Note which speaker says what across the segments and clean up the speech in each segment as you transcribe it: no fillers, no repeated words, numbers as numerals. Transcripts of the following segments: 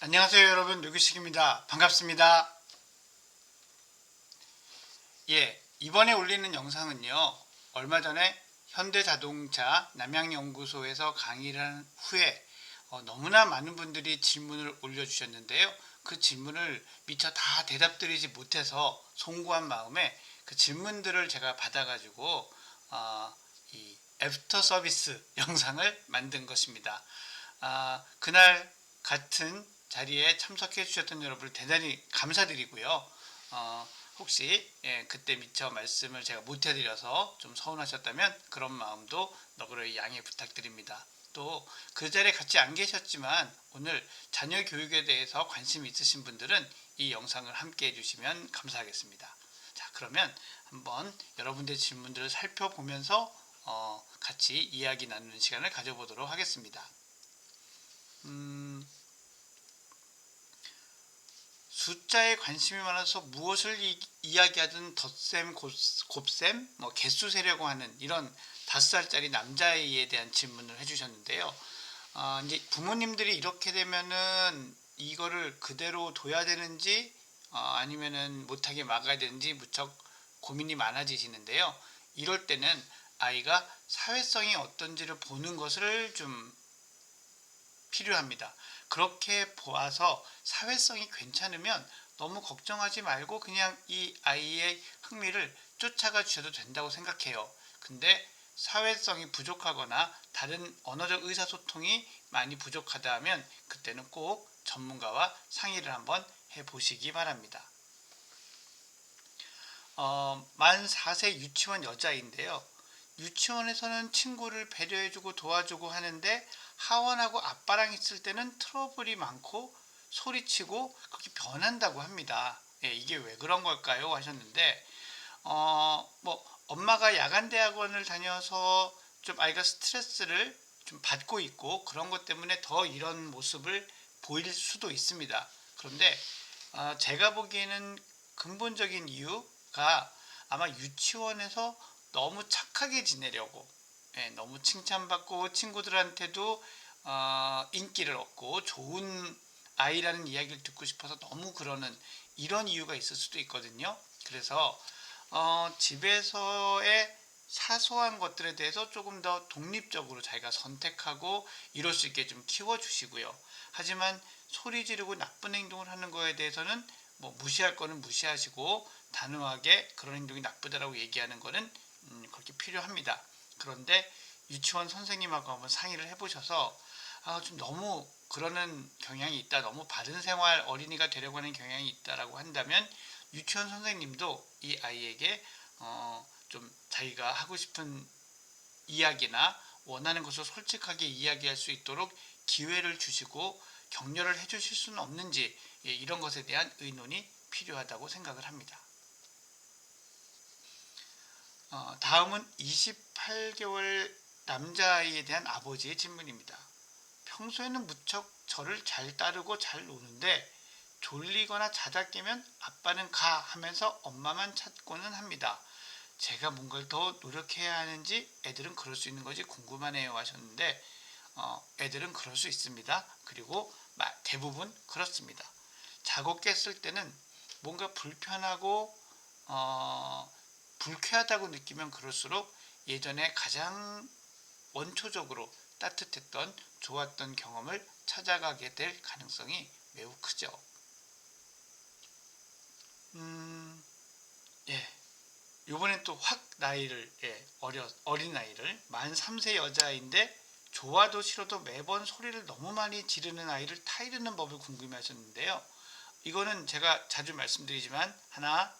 Speaker 1: 안녕하세요 여러분, 류규식입니다. 반갑습니다. 이번에 올리는 영상은요, 얼마 전에 현대자동차 남양연구소에서 강의를 한 후에 너무나 많은 분들이 질문을 올려주셨는데요. 그 질문을 미처 다 대답드리지 못해서 송구한 마음에 그 질문들을 제가 받아가지고 이 애프터 서비스 영상을 만든 것입니다. 그날 같은 자리에 참석해 주셨던 여러분을 대단히 감사드리고요. 혹시 그때 미처 말씀을 제가 못 해드려서 좀 서운하셨다면 그런 마음도 너그러이 양해 부탁드립니다. 또 그 자리에 같이 안 계셨지만 오늘 자녀 교육에 대해서 관심이 있으신 분들은 이 영상을 함께 해주시면 감사하겠습니다. 자, 그러면 한번 여러분들의 질문들을 살펴보면서 같이 이야기 나누는 시간을 가져보도록 하겠습니다. 숫자에 관심이 많아서 무엇을 이야기하든 덧셈, 곱셈, 개수 세려고 하는 이런 5살짜리 남자아이에 대한 질문을 해주셨는데요. 이제 부모님들이 이렇게 되면은 이거를 그대로 둬야 되는지 아니면은 못하게 막아야 되는지 무척 고민이 많아지시는데요. 이럴 때는 아이가 사회성이 어떤지를 보는 것을 좀 필요합니다. 그렇게 보아서 사회성이 괜찮으면 너무 걱정하지 말고 그냥 이 아이의 흥미를 쫓아가 주셔도 된다고 생각해요. 근데 사회성이 부족하거나 다른 언어적 의사소통이 많이 부족하다 하면 그때는 꼭 전문가와 상의를 한번 해보시기 바랍니다. 만 4세 유치원 여자인데요. 유치원에서는 친구를 배려해주고 도와주고 하는데 하원하고 아빠랑 있을 때는 트러블이 많고 소리치고 그렇게 변한다고 합니다. 이게 왜 그런 걸까요? 하셨는데 엄마가 야간 대학원을 다녀서 좀 아이가 스트레스를 좀 받고 있고 그런 것 때문에 더 이런 모습을 보일 수도 있습니다. 그런데 제가 보기에는 근본적인 이유가 아마 유치원에서 너무 착하게 지내려고 너무 칭찬받고 친구들한테도 인기를 얻고 좋은 아이라는 이야기를 듣고 싶어서 너무 그러는 이런 이유가 있을 수도 있거든요. 그래서 집에서의 사소한 것들에 대해서 조금 더 독립적으로 자기가 선택하고 이럴 수 있게 좀 키워주시고요. 하지만 소리 지르고 나쁜 행동을 하는 거에 대해서는 무시할 거는 무시하시고 단호하게 그런 행동이 나쁘다라고 얘기하는 거는 그렇게 필요합니다. 그런데 유치원 선생님하고 한번 상의를 해보셔서 좀 너무 그러는 경향이 있다, 너무 바른 생활 어린이가 되려고 하는 경향이 있다라고 한다면 유치원 선생님도 이 아이에게 좀 자기가 하고 싶은 이야기나 원하는 것을 솔직하게 이야기할 수 있도록 기회를 주시고 격려를 해주실 수는 없는지 이런 것에 대한 의논이 필요하다고 생각을 합니다. 다음은 28개월 남자아이에 대한 아버지의 질문입니다. 평소에는 무척 저를 잘 따르고 잘 노는데 졸리거나 자다 깨면 아빠는 가 하면서 엄마만 찾고는 합니다. 제가 뭔가를 더 노력해야 하는지 애들은 그럴 수 있는 것이 궁금하네요 하셨는데 애들은 그럴 수 있습니다. 그리고 대부분 그렇습니다. 자고 깼을 때는 뭔가 불편하고 불쾌하다고 느끼면 그럴수록 예전에 가장 원초적으로 따뜻했던 좋았던 경험을 찾아가게 될 가능성이 매우 크죠. 이번엔 또 확 나이를 어린 나이를 만 3세 여자아이인데 좋아도 싫어도 매번 소리를 너무 많이 지르는 아이를 타이르는 법을 궁금해하셨는데요. 이거는 제가 자주 말씀드리지만 하나,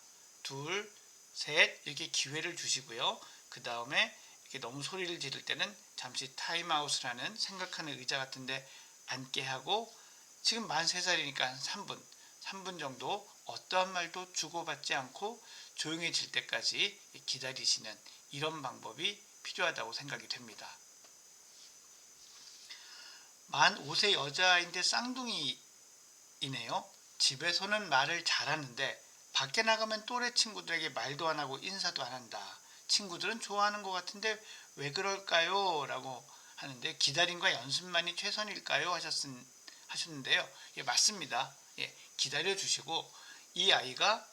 Speaker 1: 둘, 셋 이렇게 기회를 주시고요. 그 다음에 이렇게 너무 소리를 지를 때는 잠시 타임아웃을 하는 생각하는 의자 같은데 앉게 하고 지금 만 3살이니까 3분 정도 어떠한 말도 주고받지 않고 조용해질 때까지 기다리시는 이런 방법이 필요하다고 생각이 됩니다. 만 5세 여자아이인데 쌍둥이이네요. 집에서는 말을 잘하는데 밖에 나가면 또래 친구들에게 말도 안 하고 인사도 안 한다. 친구들은 좋아하는 것 같은데 왜 그럴까요? 라고 하는데 기다림과 연습만이 최선일까요? 하셨는데요. 예, 맞습니다. 예, 기다려 주시고 이 아이가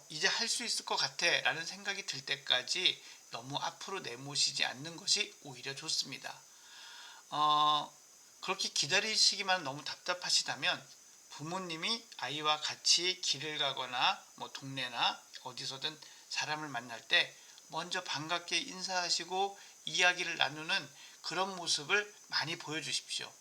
Speaker 1: 이제 할 수 있을 것 같아 라는 생각이 들 때까지 너무 앞으로 내모시지 않는 것이 오히려 좋습니다. 그렇게 기다리시기만 너무 답답하시다면 부모님이 아이와 같이 길을 가거나 뭐 동네나 어디서든 사람을 만날 때 먼저 반갑게 인사하시고 이야기를 나누는 그런 모습을 많이 보여주십시오.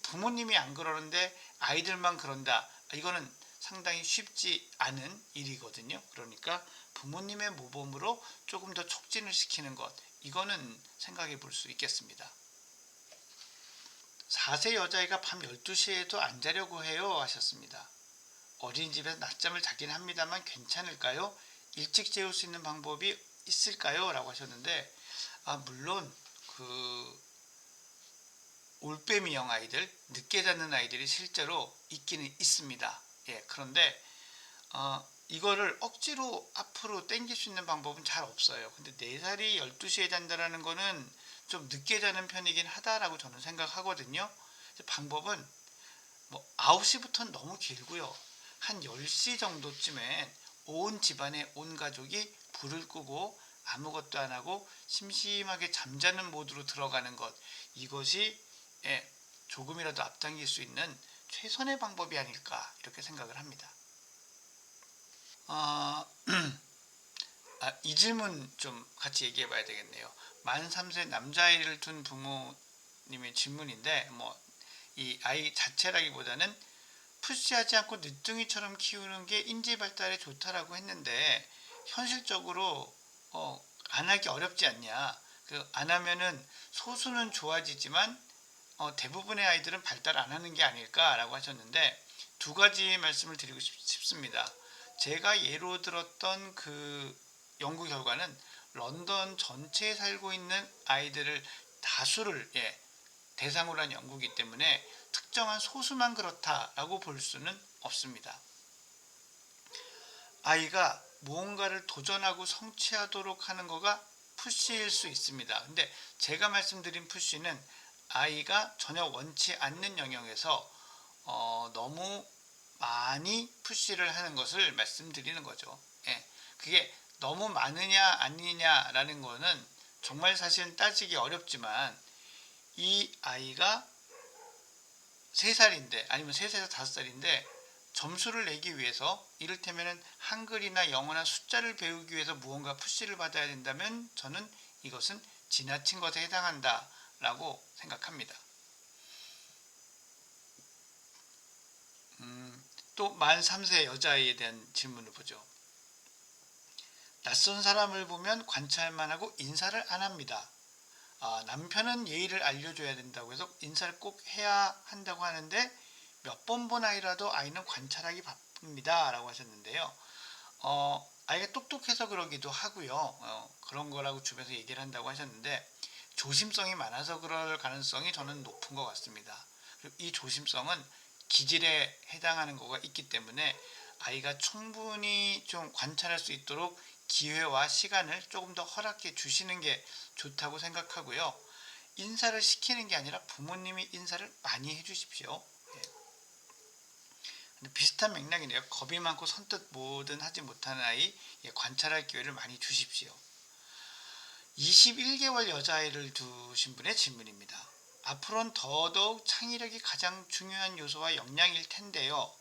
Speaker 1: 부모님이 안 그러는데 아이들만 그런다. 이거는 상당히 쉽지 않은 일이거든요. 그러니까 부모님의 모범으로 조금 더 촉진을 시키는 것, 이거는 생각해 볼 수 있겠습니다. 4세 여자아이가 밤 12시에도 안 자려고 해요 하셨습니다. 어린이집에서 낮잠을 자긴 합니다만 괜찮을까요? 일찍 재울 수 있는 방법이 있을까요? 라고 하셨는데 물론 그 올빼미형 아이들, 늦게 자는 아이들이 실제로 있기는 있습니다. 예, 그런데 이거를 억지로 앞으로 당길 수 있는 방법은 잘 없어요. 근데 4살이 12시에 잔다라는 거는 좀 늦게 자는 편이긴 하다라고 저는 생각하거든요. 방법은 뭐 9시부터는 너무 길고요. 한 10시 정도쯤에 온 집안의 온 가족이 불을 끄고 아무것도 안 하고 심심하게 잠자는 모드로 들어가는 것, 이것이 조금이라도 앞당길 수 있는 최선의 방법이 아닐까 이렇게 생각을 합니다. 이 질문 좀 같이 얘기해 봐야 되겠네요. 만 3세 남자아이를 둔 부모님의 질문인데 이 아이 자체라기보다는 푸시하지 않고 늦둥이처럼 키우는 게 인지 발달에 좋다라고 했는데 현실적으로 안 하기 어렵지 않냐. 안 하면은 소수는 좋아지지만 대부분의 아이들은 발달 안 하는 게 아닐까라고 하셨는데 두 가지 말씀을 드리고 싶습니다. 제가 예로 들었던 그 연구 결과는 런던 전체에 살고 있는 아이들을 다수를 대상으로 한 연구이기 때문에 특정한 소수만 그렇다라고 볼 수는 없습니다. 아이가 무언가를 도전하고 성취하도록 하는 거가 푸시일 수 있습니다. 근데 제가 말씀드린 푸시는 아이가 전혀 원치 않는 영역에서 너무 많이 푸시를 하는 것을 말씀드리는 거죠. 예, 그게 너무 많으냐 아니냐라는 거는 정말 사실은 따지기 어렵지만 이 아이가 3살인데 아니면 3살에서 5살인데 점수를 내기 위해서 이를테면 한글이나 영어나 숫자를 배우기 위해서 무언가 푸시를 받아야 된다면 저는 이것은 지나친 것에 해당한다 라고 생각합니다. 또 만 3세 여자아이에 대한 질문을 보죠. 낯선 사람을 보면 관찰만 하고 인사를 안 합니다. 남편은 예의를 알려줘야 된다고 해서 인사를 꼭 해야 한다고 하는데 몇 번 본 아이라도 아이는 관찰하기 바쁩니다 라고 하셨는데요. 아이가 똑똑해서 그러기도 하고요. 그런 거라고 주변에서 얘기를 한다고 하셨는데 조심성이 많아서 그럴 가능성이 저는 높은 것 같습니다. 그리고 이 조심성은 기질에 해당하는 거가 있기 때문에 아이가 충분히 좀 관찰할 수 있도록 기회와 시간을 조금 더 허락해 주시는 게 좋다고 생각하고요. 인사를 시키는 게 아니라 부모님이 인사를 많이 해주십시오. 비슷한 맥락이네요. 겁이 많고 선뜻 뭐든 하지 못하는 아이, 관찰할 기회를 많이 주십시오. 21개월 여자아이를 두신 분의 질문입니다. 앞으로는 더더욱 창의력이 가장 중요한 요소와 역량일 텐데요.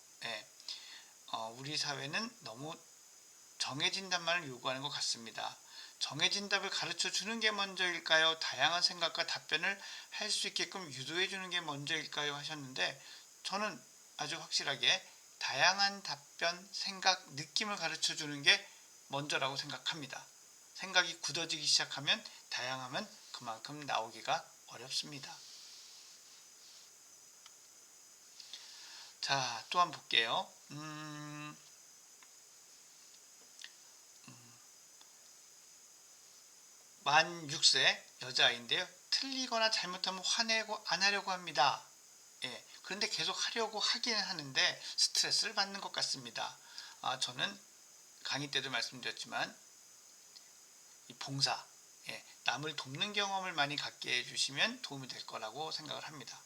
Speaker 1: 우리 사회는 너무 정해진 답만을 요구하는 것 같습니다. 정해진 답을 가르쳐 주는 게 먼저일까요? 다양한 생각과 답변을 할 수 있게끔 유도해 주는 게 먼저일까요? 하셨는데 저는 아주 확실하게 다양한 답변, 생각, 느낌을 가르쳐 주는 게 먼저라고 생각합니다. 생각이 굳어지기 시작하면 다양하면 그만큼 나오기가 어렵습니다. 자, 또 한번 볼게요. 만 6세 여자아이인데요. 틀리거나 잘못하면 화내고 안 하려고 합니다. 그런데 계속 하려고 하긴 하는데 스트레스를 받는 것 같습니다. 저는 강의 때도 말씀드렸지만 이 봉사, 남을 돕는 경험을 많이 갖게 해주시면 도움이 될 거라고 생각을 합니다.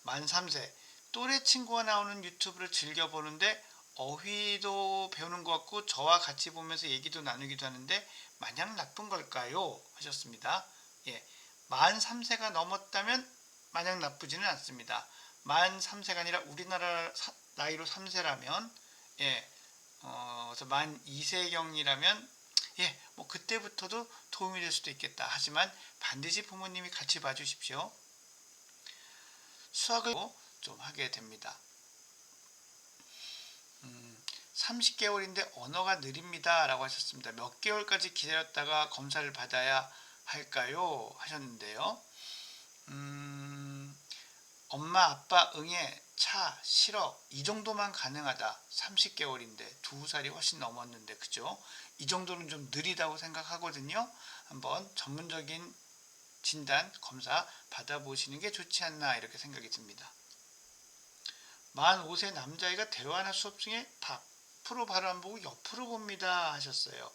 Speaker 1: 만 3세. 또래 친구가 나오는 유튜브를 즐겨보는데 어휘도 배우는 것 같고 저와 같이 보면서 얘기도 나누기도 하는데 마냥 나쁜 걸까요? 하셨습니다. 예, 만 3세가 넘었다면 마냥 나쁘지는 않습니다. 만 3세가 아니라 우리나라 나이로 3세라면 예, 그래서 만 2세경이라면 예, 뭐 그때부터도 도움이 될 수도 있겠다. 하지만 반드시 부모님이 같이 봐주십시오. 수학을 좀 하게 됩니다. 30개월인데 언어가 느립니다. 라고 하셨습니다. 몇 개월까지 기다렸다가 검사를 받아야 할까요? 하셨는데요. 엄마 아빠 응애 차 싫어 이 정도만 가능하다. 30개월인데 2살이 훨씬 넘었는데 그죠? 이 정도는 좀 느리다고 생각하거든요. 한번 전문적인 진단 검사 받아보시는 게 좋지 않나 이렇게 생각이 듭니다. 만 5세 남자아이가 대화나 수업 중에 앞으로 바로 안 보고 옆으로 봅니다 하셨어요.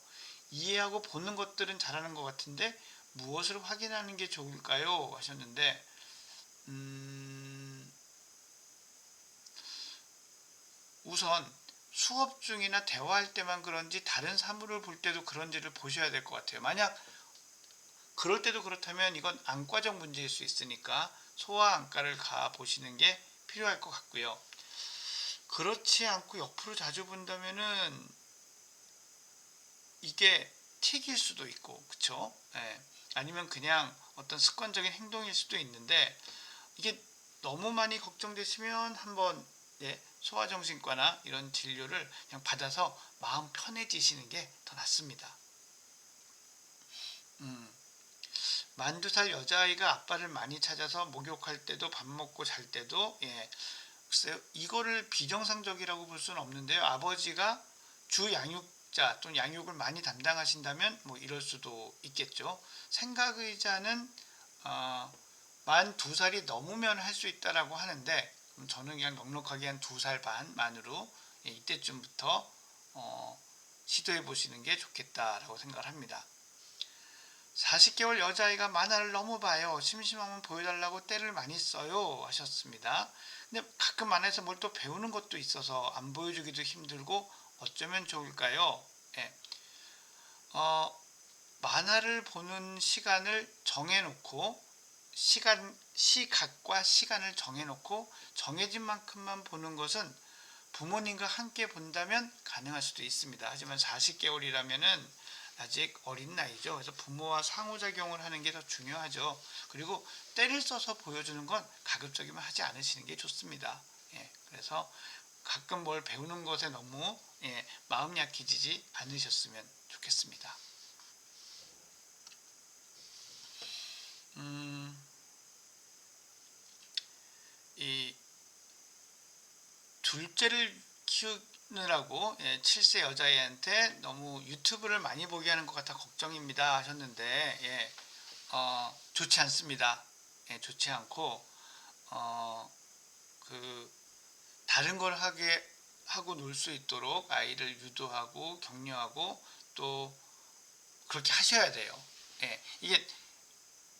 Speaker 1: 이해하고 보는 것들은 잘하는 것 같은데 무엇을 확인하는 게 좋을까요? 하셨는데 우선 수업 중이나 대화할 때만 그런지 다른 사물을 볼 때도 그런지를 보셔야 될 것 같아요. 만약 그럴 때도 그렇다면 이건 안과적 문제일 수 있으니까 소아 안과를 가 보시는 게 필요할 것 같고요. 그렇지 않고 옆으로 자주 본다면은 이게 틱일 수도 있고, 그쵸? 예. 아니면 그냥 어떤 습관적인 행동일 수도 있는데 이게 너무 많이 걱정되시면 한번 예, 소아정신과나 이런 진료를 그냥 받아서 마음 편해지시는 게 더 낫습니다. 만 2살 여자아이가 아빠를 많이 찾아서 목욕할 때도 밥 먹고 잘 때도 예, 글쎄요 이거를 비정상적이라고 볼 수는 없는데요. 아버지가 주 양육자 또는 양육을 많이 담당하신다면 뭐 이럴 수도 있겠죠. 생각의자는 만 2살이 넘으면 할 수 있다라고 하는데 그럼 저는 그냥 넉넉하게 한 2살 반 만으로 예, 이때쯤부터 시도해 보시는 게 좋겠다라고 생각을 합니다. 40개월 여자아이가 만화를 너무 봐요. 심심하면 보여달라고 떼를 많이 써요. 하셨습니다. 근데 가끔 만화에서 뭘 또 배우는 것도 있어서 안 보여주기도 힘들고 어쩌면 좋을까요? 예. 만화를 보는 시간을 정해놓고 시각과 시간을 정해놓고 정해진 만큼만 보는 것은 부모님과 함께 본다면 가능할 수도 있습니다. 하지만 40개월이라면은 아직 어린 나이죠. 그래서 부모와 상호작용을 하는 게 더 중요하죠. 그리고 때를 써서 보여주는 건 가급적이면 하지 않으시는 게 좋습니다. 예, 그래서 가끔 뭘 배우는 것에 너무 예, 마음 약해지지 않으셨으면 좋겠습니다. 이 둘째를 키우느라고 7세 여자애한테 너무 유튜브를 많이 보게 하는 것 같아 걱정입니다 하셨는데 좋지 않습니다. 예, 좋지 않고 그 다른 걸 하게 하고 놀 수 있도록 아이를 유도하고 격려하고 또 그렇게 하셔야 돼요. 예, 이게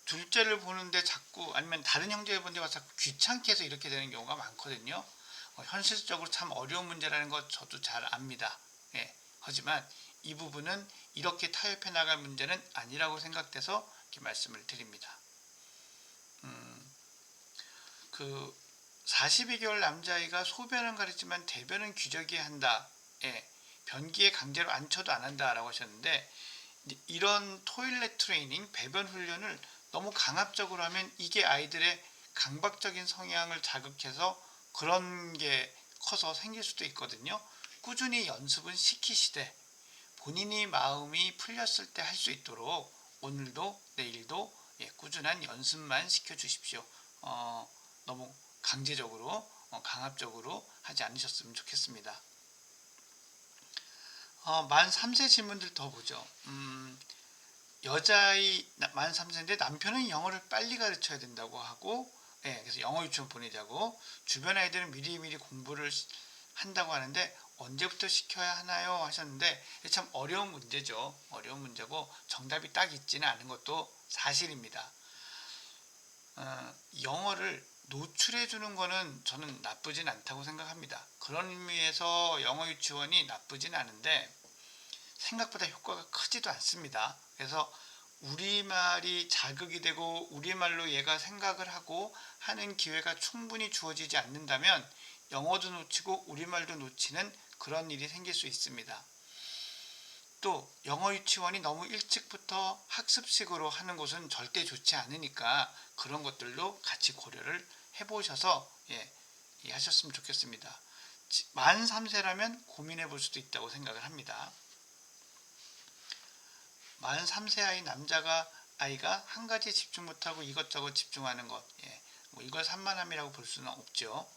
Speaker 1: 둘째를 보는데 자꾸 아니면 다른 형제를 보는데 자꾸 귀찮게 해서 이렇게 되는 경우가 많거든요. 현실적으로 참 어려운 문제라는 것 저도 잘 압니다. 예, 하지만 이 부분은 이렇게 타협해 나갈 문제는 아니라고 생각돼서 이렇게 말씀을 드립니다. 그 42개월 남자아이가 소변은 가리지만 대변은 기저귀에 한다. 예, 변기에 강제로 앉혀도 안 한다라고 하셨는데 이런 토일렛 트레이닝, 배변 훈련을 너무 강압적으로 하면 이게 아이들의 강박적인 성향을 자극해서 그런 게 커서 생길 수도 있거든요. 꾸준히 연습은 시키시되 본인이 마음이 풀렸을 때 할 수 있도록 오늘도 내일도 꾸준한 연습만 시켜주십시오. 너무 강제적으로 강압적으로 하지 않으셨으면 좋겠습니다. 만 3세 질문들 더 보죠. 여자아이 만 3세인데 남편은 영어를 빨리 가르쳐야 된다고 하고 그래서 영어 유치원 보내자고 주변 아이들은 미리미리 공부를 한다고 하는데 언제부터 시켜야 하나요? 하셨는데 참 어려운 문제죠. 어려운 문제고 정답이 딱 있지는 않은 것도 사실입니다. 영어를 노출해 주는 거는 저는 나쁘진 않다고 생각합니다. 그런 의미에서 영어 유치원이 나쁘진 않은데 생각보다 효과가 크지도 않습니다. 그래서 우리말이 자극이 되고 우리말로 얘가 생각을 하고 하는 기회가 충분히 주어지지 않는다면 영어도 놓치고 우리말도 놓치는 그런 일이 생길 수 있습니다. 또 영어 유치원이 너무 일찍부터 학습식으로 하는 것은 절대 좋지 않으니까 그런 것들도 같이 고려를 해보셔서 하셨으면 좋겠습니다. 만 3세라면 고민해 볼 수도 있다고 생각을 합니다. 만 3세 아이가 한 가지에 집중 못하고 이것저것 집중하는 것, 뭐 이걸 산만함이라고 볼 수는 없죠.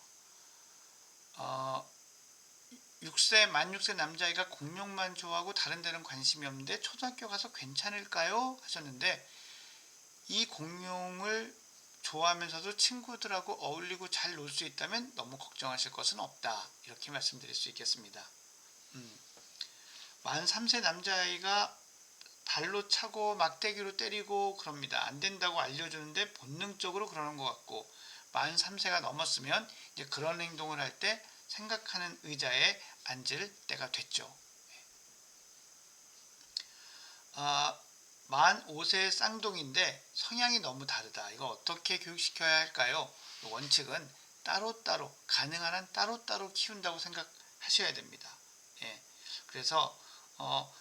Speaker 1: 6세, 만 6세 남자아이가 공룡만 좋아하고 다른 데는 관심이 없는데 초등학교 가서 괜찮을까요? 하셨는데, 이 공룡을 좋아하면서도 친구들하고 어울리고 잘 놀 수 있다면 너무 걱정하실 것은 없다, 이렇게 말씀드릴 수 있겠습니다. 만 3세 남자아이가 발로 차고 막대기로 때리고 그럽니다. 안 된다고 알려주는데 본능적으로 그러는 것 같고, 만 3세가 넘었으면 이제 그런 행동을 할 때 생각하는 의자에 앉을 때가 됐죠. 만 5세 쌍둥이인데 성향이 너무 다르다. 이거 어떻게 교육시켜야 할까요? 원칙은 따로따로, 가능한 한 따로따로 키운다고 생각하셔야 됩니다. 그래서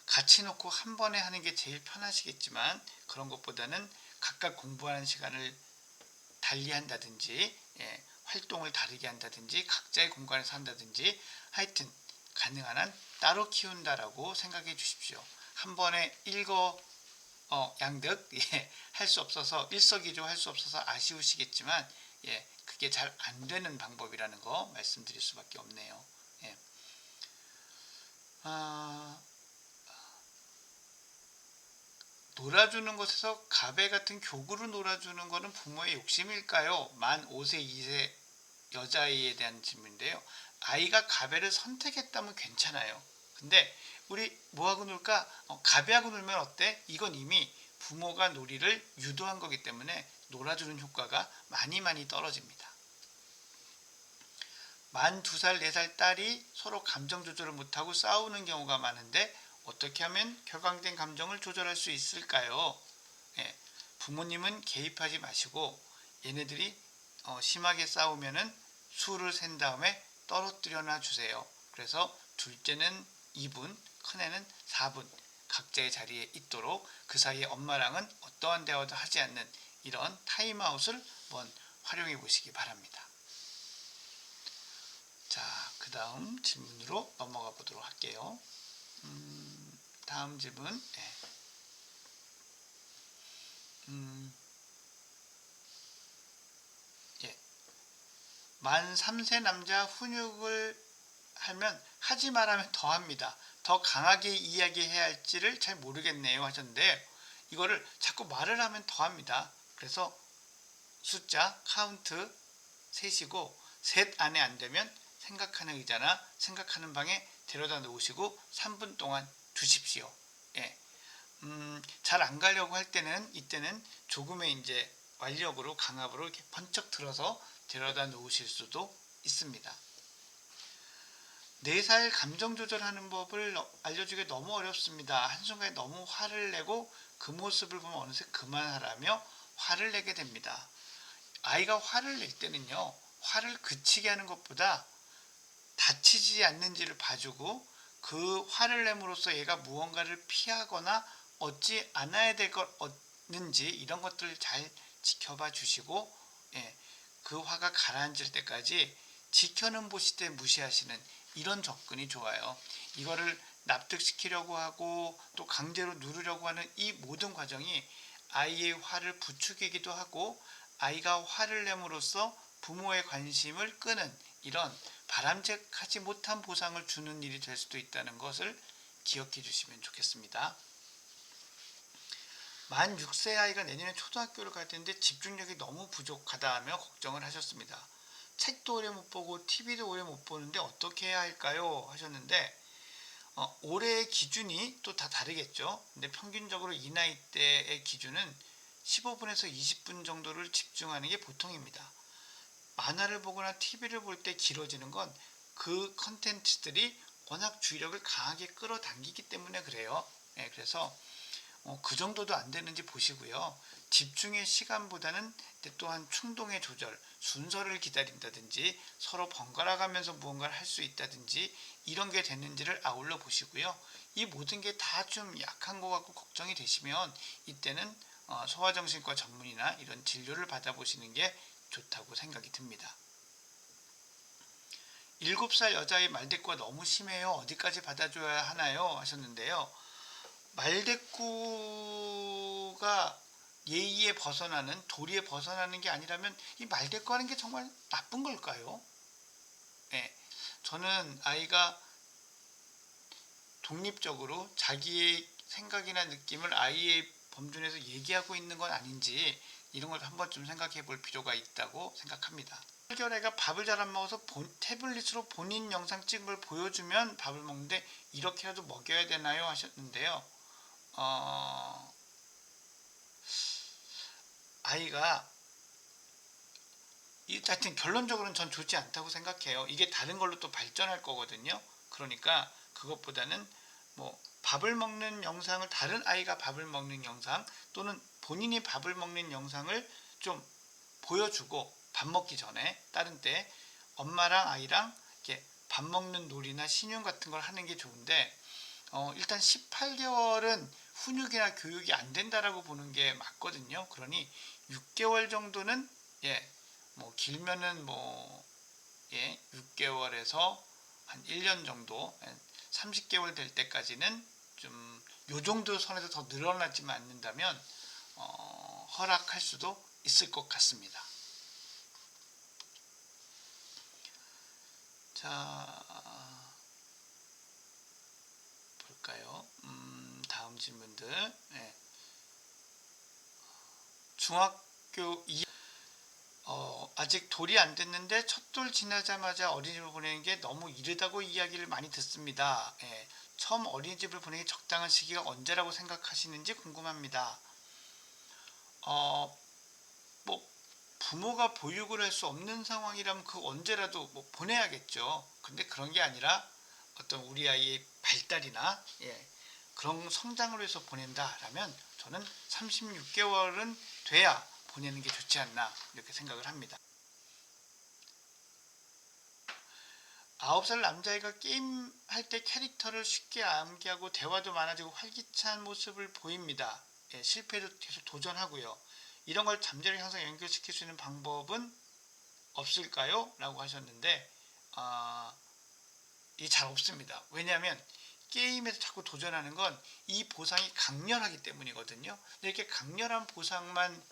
Speaker 1: 같이 놓고 한 번에 하는 게 제일 편하시겠지만 그런 것보다는 각각 공부하는 시간을 달리 한다든지 활동을 다르게 한다든지 각자의 공간에서 한다든지 하여튼 가능한 한 따로 키운다라고 생각해 주십시오. 한 번에 양득 할 수 없어서 일석이조 할 수 없어서 아쉬우시겠지만 그게 잘 안 되는 방법이라는 거 말씀드릴 수밖에 없네요. 놀아주는 것에서 가베 같은 교구로 놀아주는 것은 부모의 욕심일까요? 만 5세, 2세 여자아이에 대한 질문인데요. 아이가 가베를 선택했다면 괜찮아요. 근데 우리 뭐하고 놀까? 가베하고 놀면 어때? 이건 이미 부모가 놀이를 유도한 거기 때문에 놀아주는 효과가 많이 떨어집니다. 만 2살, 4살 딸이 서로 감정 조절을 못하고 싸우는 경우가 많은데 어떻게 하면 격앙된 감정을 조절할 수 있을까요? 부모님은 개입하지 마시고 얘네들이 심하게 싸우면은 수를 센 다음에 떨어뜨려 놔 주세요. 그래서 둘째는 2분, 큰애는 4분 각자의 자리에 있도록 그 사이에 엄마랑은 어떠한 대화도 하지 않는 이런 타임아웃을 한번 활용해 보시기 바랍니다. 자, 그 다음 질문으로 넘어가 보도록 할게요. 다음 질문. 만 3세 남자 훈육을 하면 하지 말하면 더 합니다. 더 강하게 이야기해야 할지를 잘 모르겠네요 하셨는데 이거를 자꾸 말을 하면 더 합니다. 그래서 숫자 카운트 셋이고 셋 안에 안 되면 생각하는 의자나 생각하는 방에 데려다 놓으시고 3분 동안 두십시오. 잘 안 가려고 할 때는 이때는 조금의 이제 완력으로 강압으로 이렇게 번쩍 들어서 데려다 놓으실 수도 있습니다. 4살 감정 조절하는 법을 알려주기 너무 어렵습니다. 한순간에 너무 화를 내고 그 모습을 보면 어느새 그만하라며 화를 내게 됩니다. 아이가 화를 낼 때는요, 화를 그치게 하는 것보다 다치지 않는지를 봐주고 그 화를 내므로써 얘가 무언가를 피하거나 얻지 않아야 될 걸 얻는지 이런 것들을 잘 지켜봐 주시고 그 화가 가라앉을 때까지 지켜는 보시되 무시하시는 이런 접근이 좋아요. 이거를 납득시키려고 하고 또 강제로 누르려고 하는 이 모든 과정이 아이의 화를 부추기기도 하고 아이가 화를 내므로써 부모의 관심을 끄는 이런 바람직하지 못한 보상을 주는 일이 될 수도 있다는 것을 기억해 주시면 좋겠습니다. 만 6세 아이가 내년에 초등학교를 갈 텐데 집중력이 너무 부족하다며 걱정을 하셨습니다. 책도 오래 못 보고 TV도 오래 못 보는데 어떻게 해야 할까요? 하셨는데 올해의 기준이 또 다 다르겠죠. 근데 평균적으로 이 나이 대의 기준은 15분에서 20분 정도를 집중하는 게 보통입니다. 만화를 보거나 TV를 볼 때 길어지는 건 그 컨텐츠들이 워낙 주의력을 강하게 끌어당기기 때문에 그래요. 예, 그래서 그 정도도 안 되는지 보시고요. 집중의 시간보다는 또한 충동의 조절, 순서를 기다린다든지 서로 번갈아 가면서 무언가를 할 수 있다든지 이런 게 되는지를 아울러 보시고요. 이 모든 게 다 좀 약한 것 같고 걱정이 되시면 이때는 소아정신과 전문의나 이런 진료를 받아보시는 게 좋다고 생각이 듭니다. 7살 여자의 말대꾸가 너무 심해요. 어디까지 받아줘야 하나요? 하셨는데요. 말대꾸가 예의에 벗어나는, 도리에 벗어나는 게 아니라면 이 말대꾸하는 게 정말 나쁜 걸까요? 네, 저는 아이가 독립적으로 자기의 생각이나 느낌을 아이의 범준에서 얘기하고 있는 건 아닌지 이런 걸 한번 좀 생각해 볼 필요가 있다고 생각합니다. 8개월애가 밥을 잘 안 먹어서 태블릿으로 본인 영상 찍은 걸 보여주면 밥을 먹는데 이렇게라도 먹여야 되나요? 하셨는데요. 아이가 하여튼 결론적으로는 전 좋지 않다고 생각해요. 이게 다른 걸로 또 발전할 거거든요. 그러니까 그것보다는 뭐 밥을 먹는 영상을, 다른 아이가 밥을 먹는 영상 또는 본인이 밥을 먹는 영상을 좀 보여주고, 밥 먹기 전에 다른 때 엄마랑 아이랑 이렇게 밥 먹는 놀이나 신용 같은 걸 하는 게 좋은데, 일단 18개월은 훈육이나 교육이 안 된다라고 보는 게 맞거든요. 그러니 6개월 정도는, 예, 뭐 길면은 뭐, 예, 6개월에서 한 1년 정도, 30개월 될 때까지는 좀 요 정도 선에서 더 늘어나지만 않는다면 허락할 수도 있을 것 같습니다. 자, 볼까요? 다음 질문들. 네. 중학교 2, 아직 돌이 안 됐는데 첫 돌 지나자마자 어린이집을 보내는 게 너무 이르다고 이야기를 많이 듣습니다. 예, 처음 어린이집을 보내기 적당한 시기가 언제라고 생각하시는지 궁금합니다. 뭐 부모가 보육을 할 수 없는 상황이라면 그 언제라도 뭐 보내야겠죠. 근데 그런 게 아니라 어떤 우리 아이의 발달이나, 예, 그런 성장을 위해서 보낸다라면 저는 36개월은 돼야 보내는 게 좋지 않나 이렇게 생각을 합니다. 9살 남자아이가 게임할 때 캐릭터를 쉽게 암기하고 대화도 많아지고 활기찬 모습을 보입니다. 예, 실패도 계속 도전하고요. 이런 걸 잠재력 향상 연결시킬 수 있는 방법은 없을까요? 라고 하셨는데, 이게 잘 없습니다. 왜냐하면 게임에서 자꾸 도전하는 건 이 보상이 강렬하기 때문이거든요. 이렇게 강렬한 보상만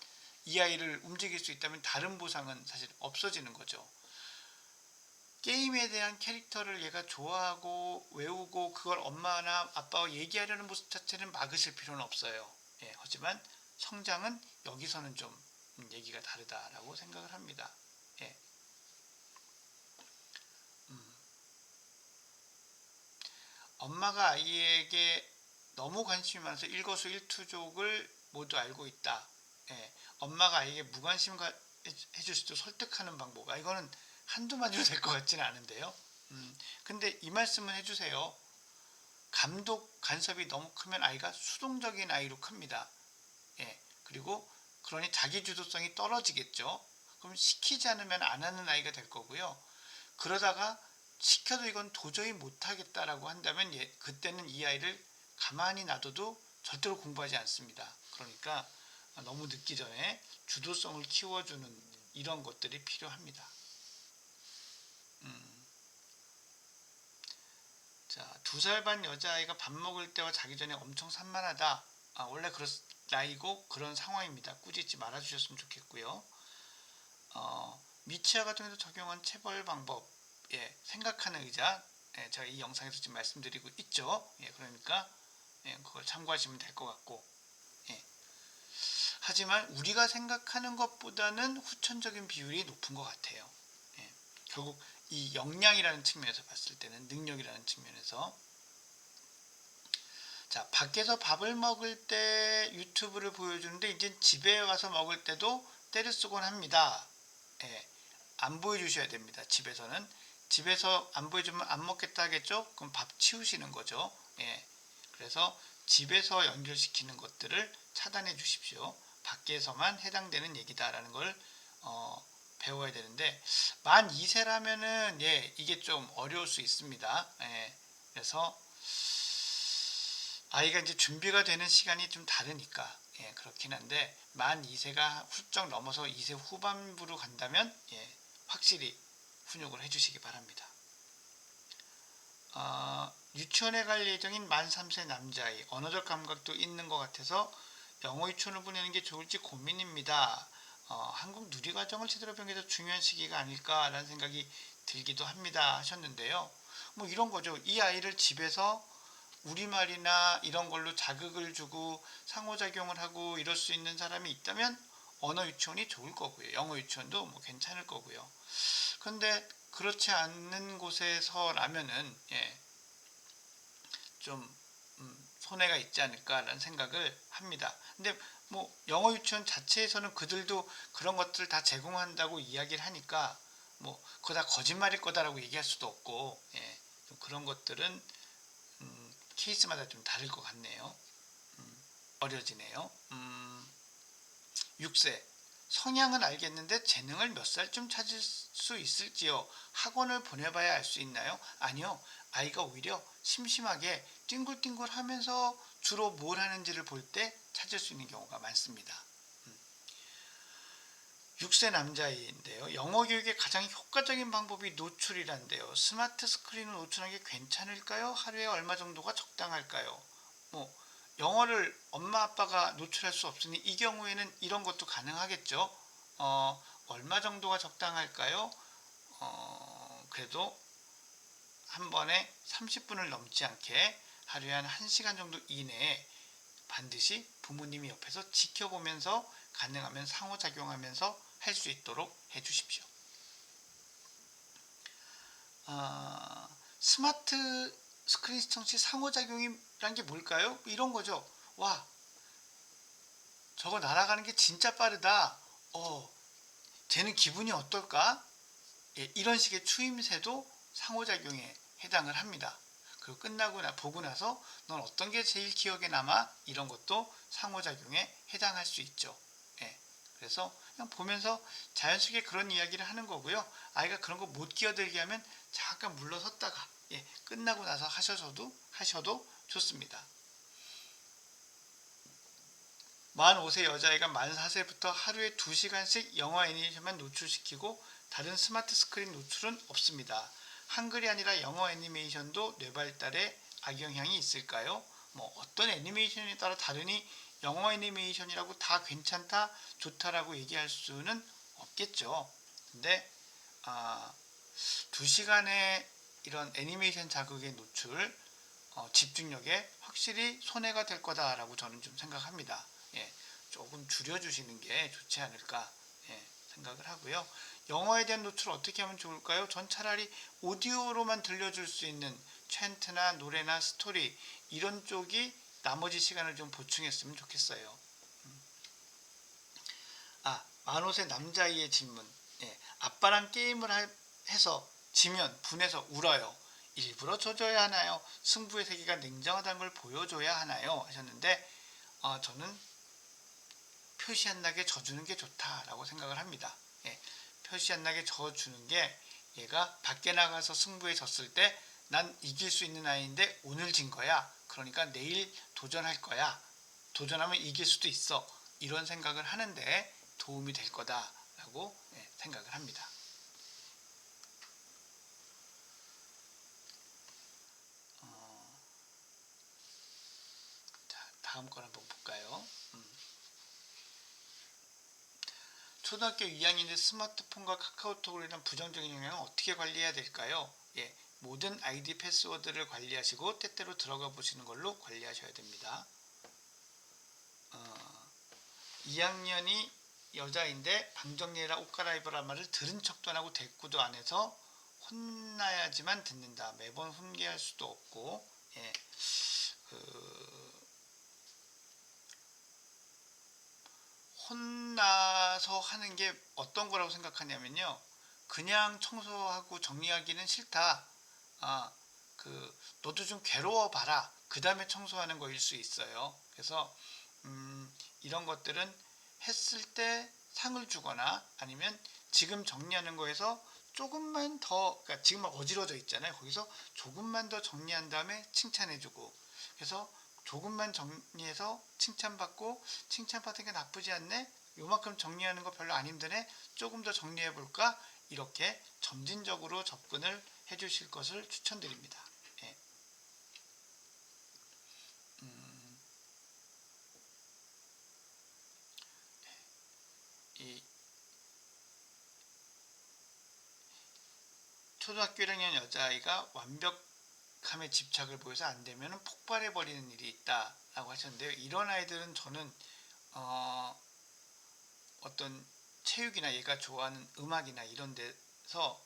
Speaker 1: 이 아이를 움직일 수 있다면 다른 보상은 사실 없어지는 거죠. 게임에 대한 캐릭터를 얘가 좋아하고 외우고 그걸 엄마나 아빠와 얘기하려는 모습 자체는 막으실 필요는 없어요. 예, 하지만 성장은 여기서는 좀 얘기가 다르다라고 생각을 합니다. 예. 엄마가 아이에게 너무 관심이 많아서 일거수일투족을 모두 알고 있다. 예, 엄마가 아이에게 무관심 해줄 수도 설득하는 방법. 이거는 한두 마디로 될 것 같지는 않은데요. 근데 이 말씀은 해주세요. 감독 간섭이 너무 크면 아이가 수동적인 아이로 큽니다. 예, 그리고 그러니 자기 주도성이 떨어지겠죠. 그럼 시키지 않으면 안 하는 아이가 될 거고요. 그러다가 시켜도 이건 도저히 못하겠다라고 한다면, 예, 그때는 이 아이를 가만히 놔둬도 절대로 공부하지 않습니다. 그러니까 너무 늦기 전에 주도성을 키워주는 이런 것들이 필요합니다. 자, 2살 반 여자아이가 밥 먹을 때와 자기 전에 엄청 산만하다. 원래 그런 나이고 그런 상황입니다. 꾸짖지 말아주셨으면 좋겠고요. 미취학 같은 경우도 적용한 체벌 방법, 예, 생각하는 의자, 예, 제가 이 영상에서 지금 말씀드리고 있죠. 예, 그러니까, 예, 그걸 참고하시면 될 것 같고, 예. 하지만 우리가 생각하는 것보다는 후천적인 비율이 높은 것 같아요. 예, 결국 이 역량이라는 측면에서 봤을 때는, 능력이라는 측면에서, 자, 밖에서 밥을 먹을 때 유튜브를 보여주는데 이제 집에 와서 먹을 때도 때를 쓰곤 합니다. 예, 안 보여주셔야 됩니다. 집에서는. 집에서 안 보여주면 안 먹겠다 하겠죠? 그럼 밥 치우시는 거죠. 예. 그래서 집에서 연결시키는 것들을 차단해 주십시오. 밖에서만 해당되는 얘기다라는 걸 배워야 되는데, 만 2세라면은 이게 좀 어려울 수 있습니다. 예. 그래서 아이가 이제 준비가 되는 시간이 좀 다르니까 그렇긴 한데, 만 2세가 훌쩍 넘어서 2세 후반부로 간다면 확실히 훈육을 해주시기 바랍니다. 유치원에 갈 예정인 만 3세 남자아이, 언어적 감각도 있는 것 같아서 영어 유치원을 보내는 게 좋을지 고민입니다. 한국 누리과정을 제대로 배우는 게 중요한 시기가 아닐까라는 생각이 들기도 합니다 하셨는데요. 뭐 이런 거죠. 이 아이를 집에서 우리말이나 이런 걸로 자극을 주고 상호작용을 하고 이럴 수 있는 사람이 있다면 언어 유치원이 좋을 거고요. 영어 유치원도 뭐 괜찮을 거고요. 그런데 그렇지 않는 곳에서라면은 좀 손해가 있지 않을까라는 생각을 합니다. 근데 뭐 영어 유치원 자체에서는 그들도 그런 것들을 다 제공한다고 이야기를 하니까 뭐 그거 다 거짓말일 거다라고 얘기할 수도 없고 좀 그런 것들은 케이스마다 좀 다를 것 같네요. 어려지네요. 6세. 성향은 알겠는데 재능을 몇 살쯤 찾을 수 있을지요? 학원을 보내봐야 알 수 있나요? 아니요. 아이가 오히려 심심하게 띵굴띵굴 하면서 주로 뭘 하는지를 볼 때 찾을 수 있는 경우가 많습니다. 6세 남자아이인데요. 영어 교육의 가장 효과적인 방법이 노출이란데요. 스마트 스크린을 노출하는 게 괜찮을까요? 하루에 얼마 정도가 적당할까요? 뭐 영어를 엄마 아빠가 노출할 수 없으니 이 경우에는 이런 것도 가능하겠죠. 얼마 정도가 적당할까요? 그래도 한 번에 30분을 넘지 않게 하루에 한 1시간 정도 이내에 반드시 부모님이 옆에서 지켜보면서 가능하면 상호작용하면서 할 수 있도록 해주십시오. 스마트 스크린 시청 시 상호작용이란 게 뭘까요? 이런 거죠. 와, 저거 날아가는 게 진짜 빠르다. 쟤는 기분이 어떨까? 이런 식의 추임새도 상호작용에 해당을 합니다. 그리고 보고 나서 넌 어떤 게 제일 기억에 남아? 이런 것도 상호작용에 해당할 수 있죠. 그래서 그냥 보면서 자연스럽게 그런 이야기를 하는 거고요. 아이가 그런 거 못 끼어들게 하면 잠깐 물러섰다가 끝나고 나서 하셔도 좋습니다. 만 5세 여자아이가 만 4세부터 하루에 2시간씩 영화 애니메이션만 노출시키고 다른 스마트 스크린 노출은 없습니다. 한글이 아니라 영어 애니메이션도 뇌 발달에 악영향이 있을까요? 뭐 어떤 애니메이션에 따라 다르니 영어 애니메이션이라고 다 괜찮다, 좋다라고 얘기할 수는 없겠죠. 근데 2시간의 이런 애니메이션 자극의 노출, 집중력에 확실히 손해가 될 거다라고 저는 좀 생각합니다. 조금 줄여주시는 게 좋지 않을까 생각을 하고요. 영어에 대한 노출을 어떻게 하면 좋을까요? 전 차라리 오디오로만 들려줄 수 있는 챈트나 노래나 스토리 이런 쪽이 나머지 시간을 좀 보충했으면 좋겠어요. 만 5세 남자아이의 질문. 아빠랑 게임을 해서 지면 분해서 울어요. 일부러 줘줘야 하나요? 승부의 세계가 냉정하다는 걸 보여줘야 하나요? 하셨는데 저는 표시 안 나게 져주는 게 좋다라고 생각을 합니다. 표시 안 나게 져주는 게 얘가 밖에 나가서 승부에 졌을 때 난 이길 수 있는 아이인데 오늘 진 거야. 그러니까 내일 도전할 거야. 도전하면 이길 수도 있어. 이런 생각을 하는데 도움이 될 거다라고 생각을 합니다. 자, 다음 걸 한번 볼까요? 초등학교 2학년인데 스마트폰과 카카오톡으로 인한 부정적인 영향을 어떻게 관리해야 될까요? 모든 아이디 패스워드를 관리하시고 때때로 들어가 보시는 걸로 관리하셔야 됩니다. 2학년이 여자인데 방 정리해라 옷 갈아입으라 말을 들은 척도 안 하고 대꾸도 안 해서 혼나야지만 듣는다. 매번 훈계할 수도 없고 혼나서 하는 게 어떤 거라고 생각하냐면요. 그냥 청소하고 정리하기는 싫다. 너도 좀 괴로워 봐라. 그 다음에 청소하는 거일 수 있어요. 그래서 이런 것들은 했을 때 상을 주거나 아니면 지금 정리하는 거에서 조금만 더, 그러니까 지금 막 어지러져 있잖아요. 거기서 조금만 더 정리한 다음에 칭찬해주고, 그래서 조금만 정리해서 칭찬받고, 칭찬받은 게 나쁘지 않네? 요만큼 정리하는 거 별로 안 힘드네? 조금 더 정리해볼까? 이렇게 점진적으로 접근을 해주실 것을 추천드립니다. 예. 이 초등학교 1학년 여자아이가 완벽함에 집착을 보여서 안 되면 폭발해 버리는 일이 있다라고 하셨는데요. 이런 아이들은 저는 어떤 체육이나 얘가 좋아하는 음악이나 이런 데서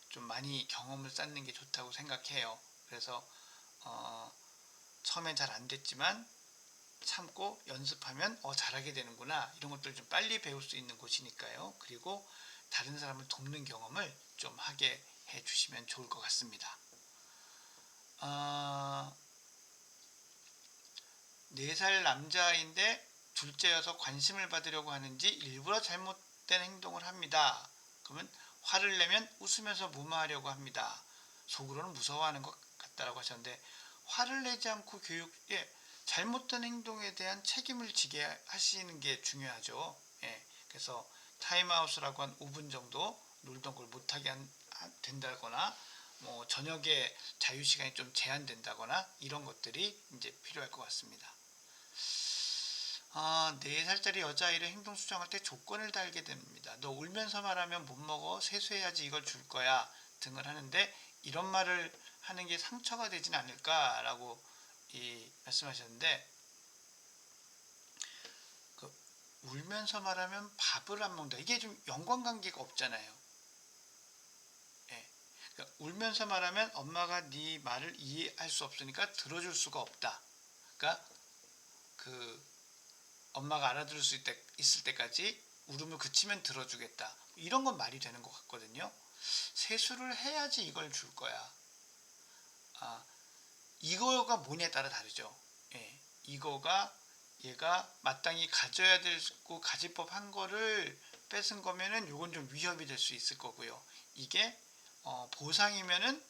Speaker 1: 좀 많이 경험을 쌓는 게 좋다고 생각해요. 그래서 처음엔 잘 안 됐지만 참고 연습하면 잘하게 되는구나, 이런 것들을 좀 빨리 배울 수 있는 곳이니까요. 그리고 다른 사람을 돕는 경험을 좀 하게 해주시면 좋을 것 같습니다. 4살 남자인데 둘째여서 관심을 받으려고 하는지 일부러 잘못된 행동을 합니다. 그러면 화를 내면 웃으면서 무마하려고 합니다. 속으로는 무서워하는 것 같다라고 하셨는데, 화를 내지 않고 교육에 잘못된 행동에 대한 책임을 지게 하시는 게 중요하죠. 예, 그래서 타임아웃이라고 한 5분 정도 놀던 걸 못하게 된다거나, 뭐 저녁에 자유시간이 좀 제한된다거나, 이런 것들이 이제 필요할 것 같습니다. 4살짜리 여자아이를 행동 수정할 때 조건을 달게 됩니다. 너 울면서 말하면 못 먹어, 세수해야지, 이걸 줄 거야 등을 하는데, 이런 말을 하는 게 상처가 되진 않을까라고 말씀하셨는데, 울면서 말하면 밥을 안 먹는다, 이게 좀 연관관계가 없잖아요. 예. 그러니까 울면서 말하면 엄마가 네 말을 이해할 수 없으니까 들어줄 수가 없다. 그러니까 엄마가 알아들을 수 있을 때까지 울음을 그치면 들어주겠다, 이런 건 말이 되는 것 같거든요. 세수를 해야지 이걸 줄 거야. 이거가 뭐냐에 따라 다르죠. 예, 이거가 얘가 마땅히 가져야 되고 가질 법한 거를 뺏은 거면은 요건 좀 위협이 될 수 있을 거고요. 이게 보상이면은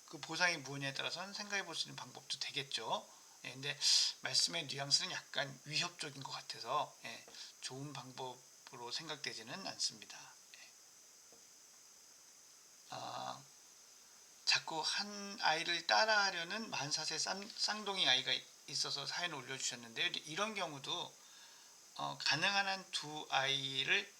Speaker 1: 그 보상이 뭐냐에 따라서는 생각해 볼 수 있는 방법도 되겠죠. 예, 근데 말씀의 뉘앙스는 약간 위협적인 것 같아서 좋은 방법으로 생각되지는 않습니다. 자꾸 한 아이를 따라하려는 만사세 쌍둥이 아이가 있어서 사연을 올려주셨는데요. 이런 경우도 가능한 한 두 아이를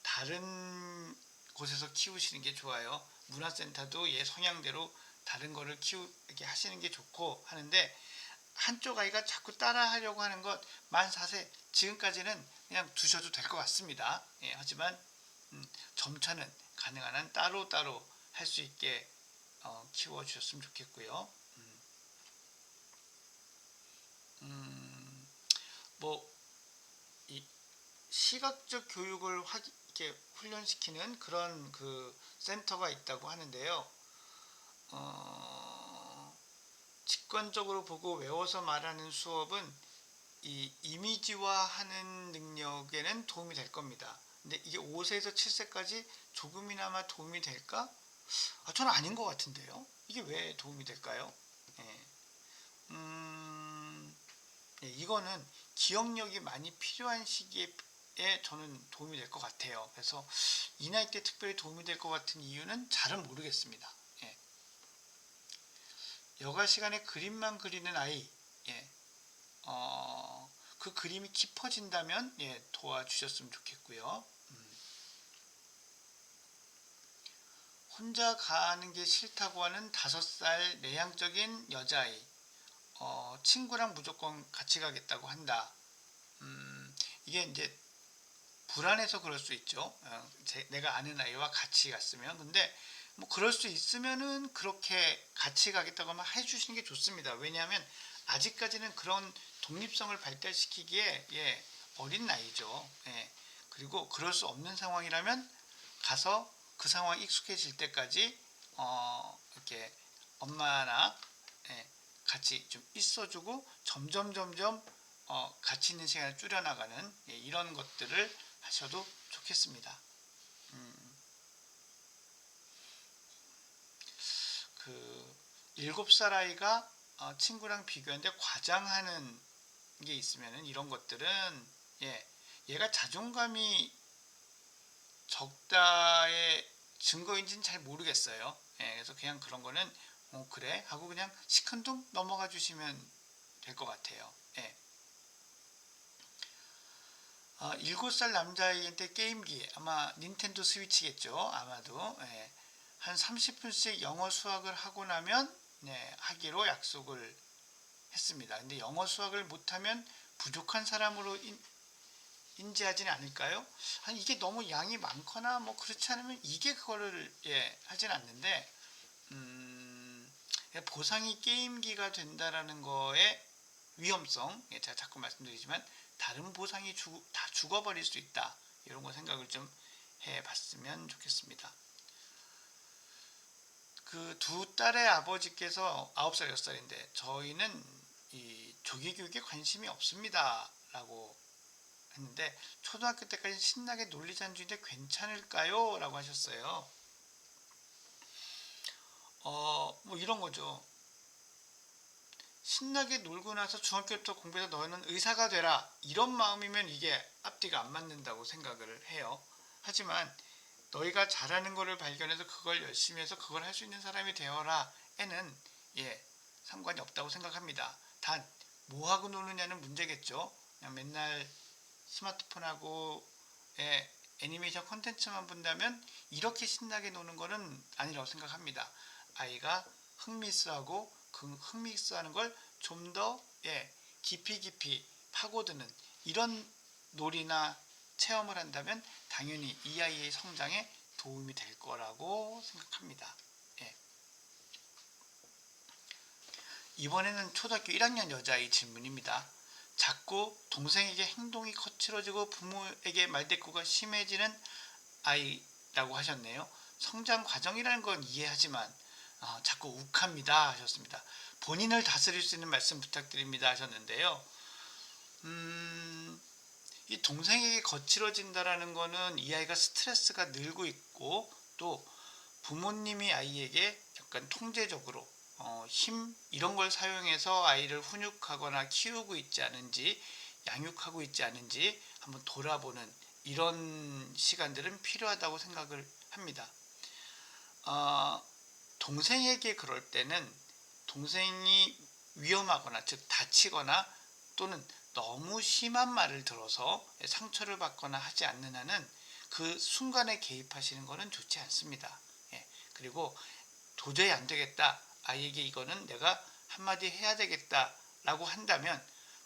Speaker 1: 다른 곳에서 키우시는 게 좋아요. 문화센터도 얘 성향대로 다른 거를 키우게 하시는 게 좋고 하는데, 한쪽 아이가 자꾸 따라하려고 하는 것 만사세, 지금까지는 그냥 두셔도 될 것 같습니다. 예, 하지만 점차는 가능한 한 따로따로 할 수 있게 키워주셨으면 좋겠고요. 뭐 이 시각적 교육을 이렇게 훈련시키는 그런 센터가 있다고 하는데요. 직관적으로 보고 외워서 말하는 수업은 이 이미지화하는 능력에는 도움이 될 겁니다. 근데 이게 5세에서 7세까지 조금이나마 도움이 될까? 저는 아닌 것 같은데요. 이게 왜 도움이 될까요? 예. 이거는 기억력이 많이 필요한 시기에 저는 도움이 될 것 같아요. 그래서 이 나이 때 특별히 도움이 될 것 같은 이유는 잘은 모르겠습니다. 예. 여가 시간에 그림만 그리는 아이, 예. 그 그림이 깊어진다면 도와주셨으면 좋겠고요. 혼자 가는 게 싫다고 하는 5살 내향적인 여자아이, 친구랑 무조건 같이 가겠다고 한다. 이게 이제 불안해서 그럴 수 있죠. 내가 아는 아이와 같이 갔으면. 근데 뭐 그럴 수 있으면은 그렇게 같이 가겠다고 하면 해주시는 게 좋습니다. 왜냐하면 아직까지는 그런 독립성을 발달시키기에 어린 나이죠. 예. 그리고 그럴 수 없는 상황이라면 가서 그 상황에 익숙해질 때까지 이렇게 엄마나 같이 좀 있어주고 점점 같이 있는 시간을 줄여나가는 이런 것들을 하셔도 좋겠습니다. 그 7살 아이가 친구랑 비교하는데 과장하는 게 있으면은 이런 것들은 얘가 자존감이 적다의 증거인지는 잘 모르겠어요. 그래서 그냥 그런 거는 그래 하고 그냥 시큰둥 넘어가 주시면 될 것 같아요. 7살 남자아이한테 게임기, 아마 닌텐도 스위치겠죠. 아마도 한 30분씩 영어 수학을 하고 나면 하기로 약속을 했습니다. 근데 영어 수학을 못하면 부족한 사람으로 인지하지는 않을까요? 이게 너무 양이 많거나 뭐 그렇지 않으면 이게 그거를 하진 않는데 보상이 게임기가 된다라는 거에 위험성, 제가 자꾸 말씀드리지만 다른 보상이 다 죽어버릴 수 있다, 이런 거 생각을 좀 해봤으면 좋겠습니다. 그 두 딸의 아버지께서 9살, 6살인데 저희는 이 조기 교육에 관심이 없습니다 라고 했는데 초등학교 때까지 신나게 놀리자는 주인데 괜찮을까요? 라고 하셨어요. 뭐 이런 거죠. 신나게 놀고 나서 중학교부터 공부해서 너는 의사가 되라, 이런 마음이면 이게 앞뒤가 안 맞는다고 생각을 해요. 하지만 너희가 잘하는 거를 발견해서 그걸 열심히 해서 그걸 할 수 있는 사람이 되어라 에는 상관이 없다고 생각합니다. 단 뭐하고 노느냐는 문제겠죠. 그냥 맨날 스마트폰하고 애니메이션 콘텐츠만 본다면 이렇게 신나게 노는 거는 아니라고 생각합니다. 아이가 흥미있어하고 그 흥미있어하는 걸 좀 더 깊이 파고드는 이런 놀이나 체험을 한다면 당연히 이 아이의 성장에 도움이 될 거라고 생각합니다. 이번에는 초등학교 1학년 여자아이 질문입니다. 자꾸 동생에게 행동이 거칠어지고 부모에게 말대꾸가 심해지는 아이라고 하셨네요. 성장 과정이라는 건 이해하지만 자꾸 욱합니다 하셨습니다. 본인을 다스릴 수 있는 말씀 부탁드립니다 하셨는데요. 이 동생에게 거칠어진다라는 거는 이 아이가 스트레스가 늘고 있고 또 부모님이 아이에게 약간 통제적으로 힘 이런 걸 사용해서 아이를 훈육하거나 키우고 있지 않은지, 양육하고 있지 않은지 한번 돌아보는 이런 시간들은 필요하다고 생각을 합니다. 동생에게 그럴 때는 동생이 위험하거나 즉 다치거나 또는 너무 심한 말을 들어서 상처를 받거나 하지 않는 한은 그 순간에 개입하시는 것은 좋지 않습니다. 그리고 도저히 안 되겠다, 아이에게 이거는 내가 한마디 해야 되겠다 라고 한다면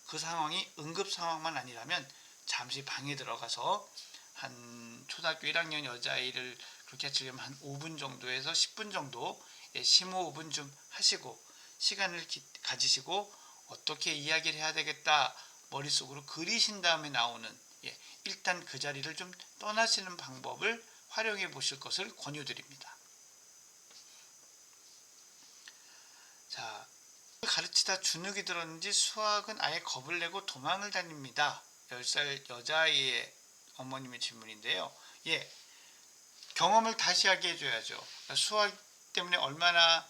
Speaker 1: 그 상황이 응급 상황만 아니라면 잠시 방에 들어가서 한 초등학교 1학년 여자아이를 그렇게 하려면 한 5분 정도에서 10분 정도 심호흡은 좀 하시고 시간을 가지시고 어떻게 이야기를 해야 되겠다 머릿속으로 그리신 다음에 나오는 일단 그 자리를 좀 떠나시는 방법을 활용해 보실 것을 권유드립니다. 자, 가르치다 주눅이 들었는지 수학은 아예 겁을 내고 도망을 다닙니다. 10살 여자아이의 어머님의 질문인데요. 경험을 다시 하게 해줘야죠. 수학 때문에 얼마나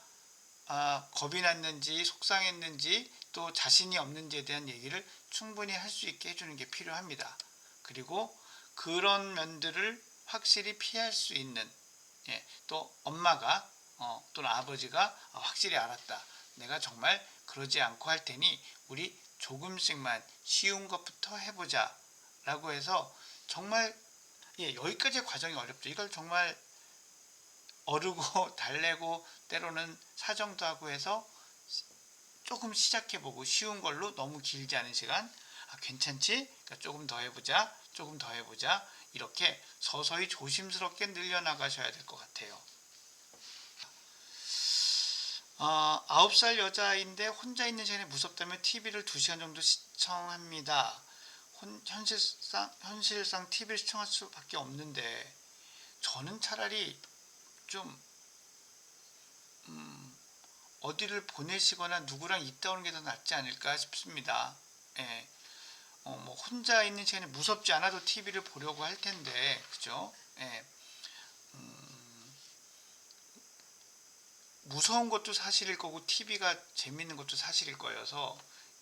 Speaker 1: 겁이 났는지 속상했는지 또 자신이 없는지에 대한 얘기를 충분히 할 수 있게 해주는 게 필요합니다. 그리고 그런 면들을 확실히 피할 수 있는 또 엄마가 또는 아버지가 확실히 알았다, 내가 정말 그러지 않고 할 테니 우리 조금씩만 쉬운 것부터 해보자 라고 해서 정말 여기까지의 과정이 어렵죠. 이걸 정말 어르고 달래고 때로는 사정도 하고 해서 조금 시작해보고 쉬운 걸로 너무 길지 않은 시간, 괜찮지? 그러니까 조금 더 해보자, 조금 더 해보자, 이렇게 서서히 조심스럽게 늘려나가셔야 될 것 같아요. 9살 여자아이인데 혼자 있는 시간에 무섭다면 TV를 2시간 정도 시청합니다. 현실상 TV를 시청할 수밖에 없는데 저는 차라리 좀 어디를 보내시거나 누구랑 있다 오는 게 더 낫지 않을까 싶습니다. 예. 뭐 혼자 있는 시간에 무섭지 않아도 TV를 보려고 할 텐데, 그죠? 예. 무서운 것도 사실일 거고 TV가 재밌는 것도 사실일 거여서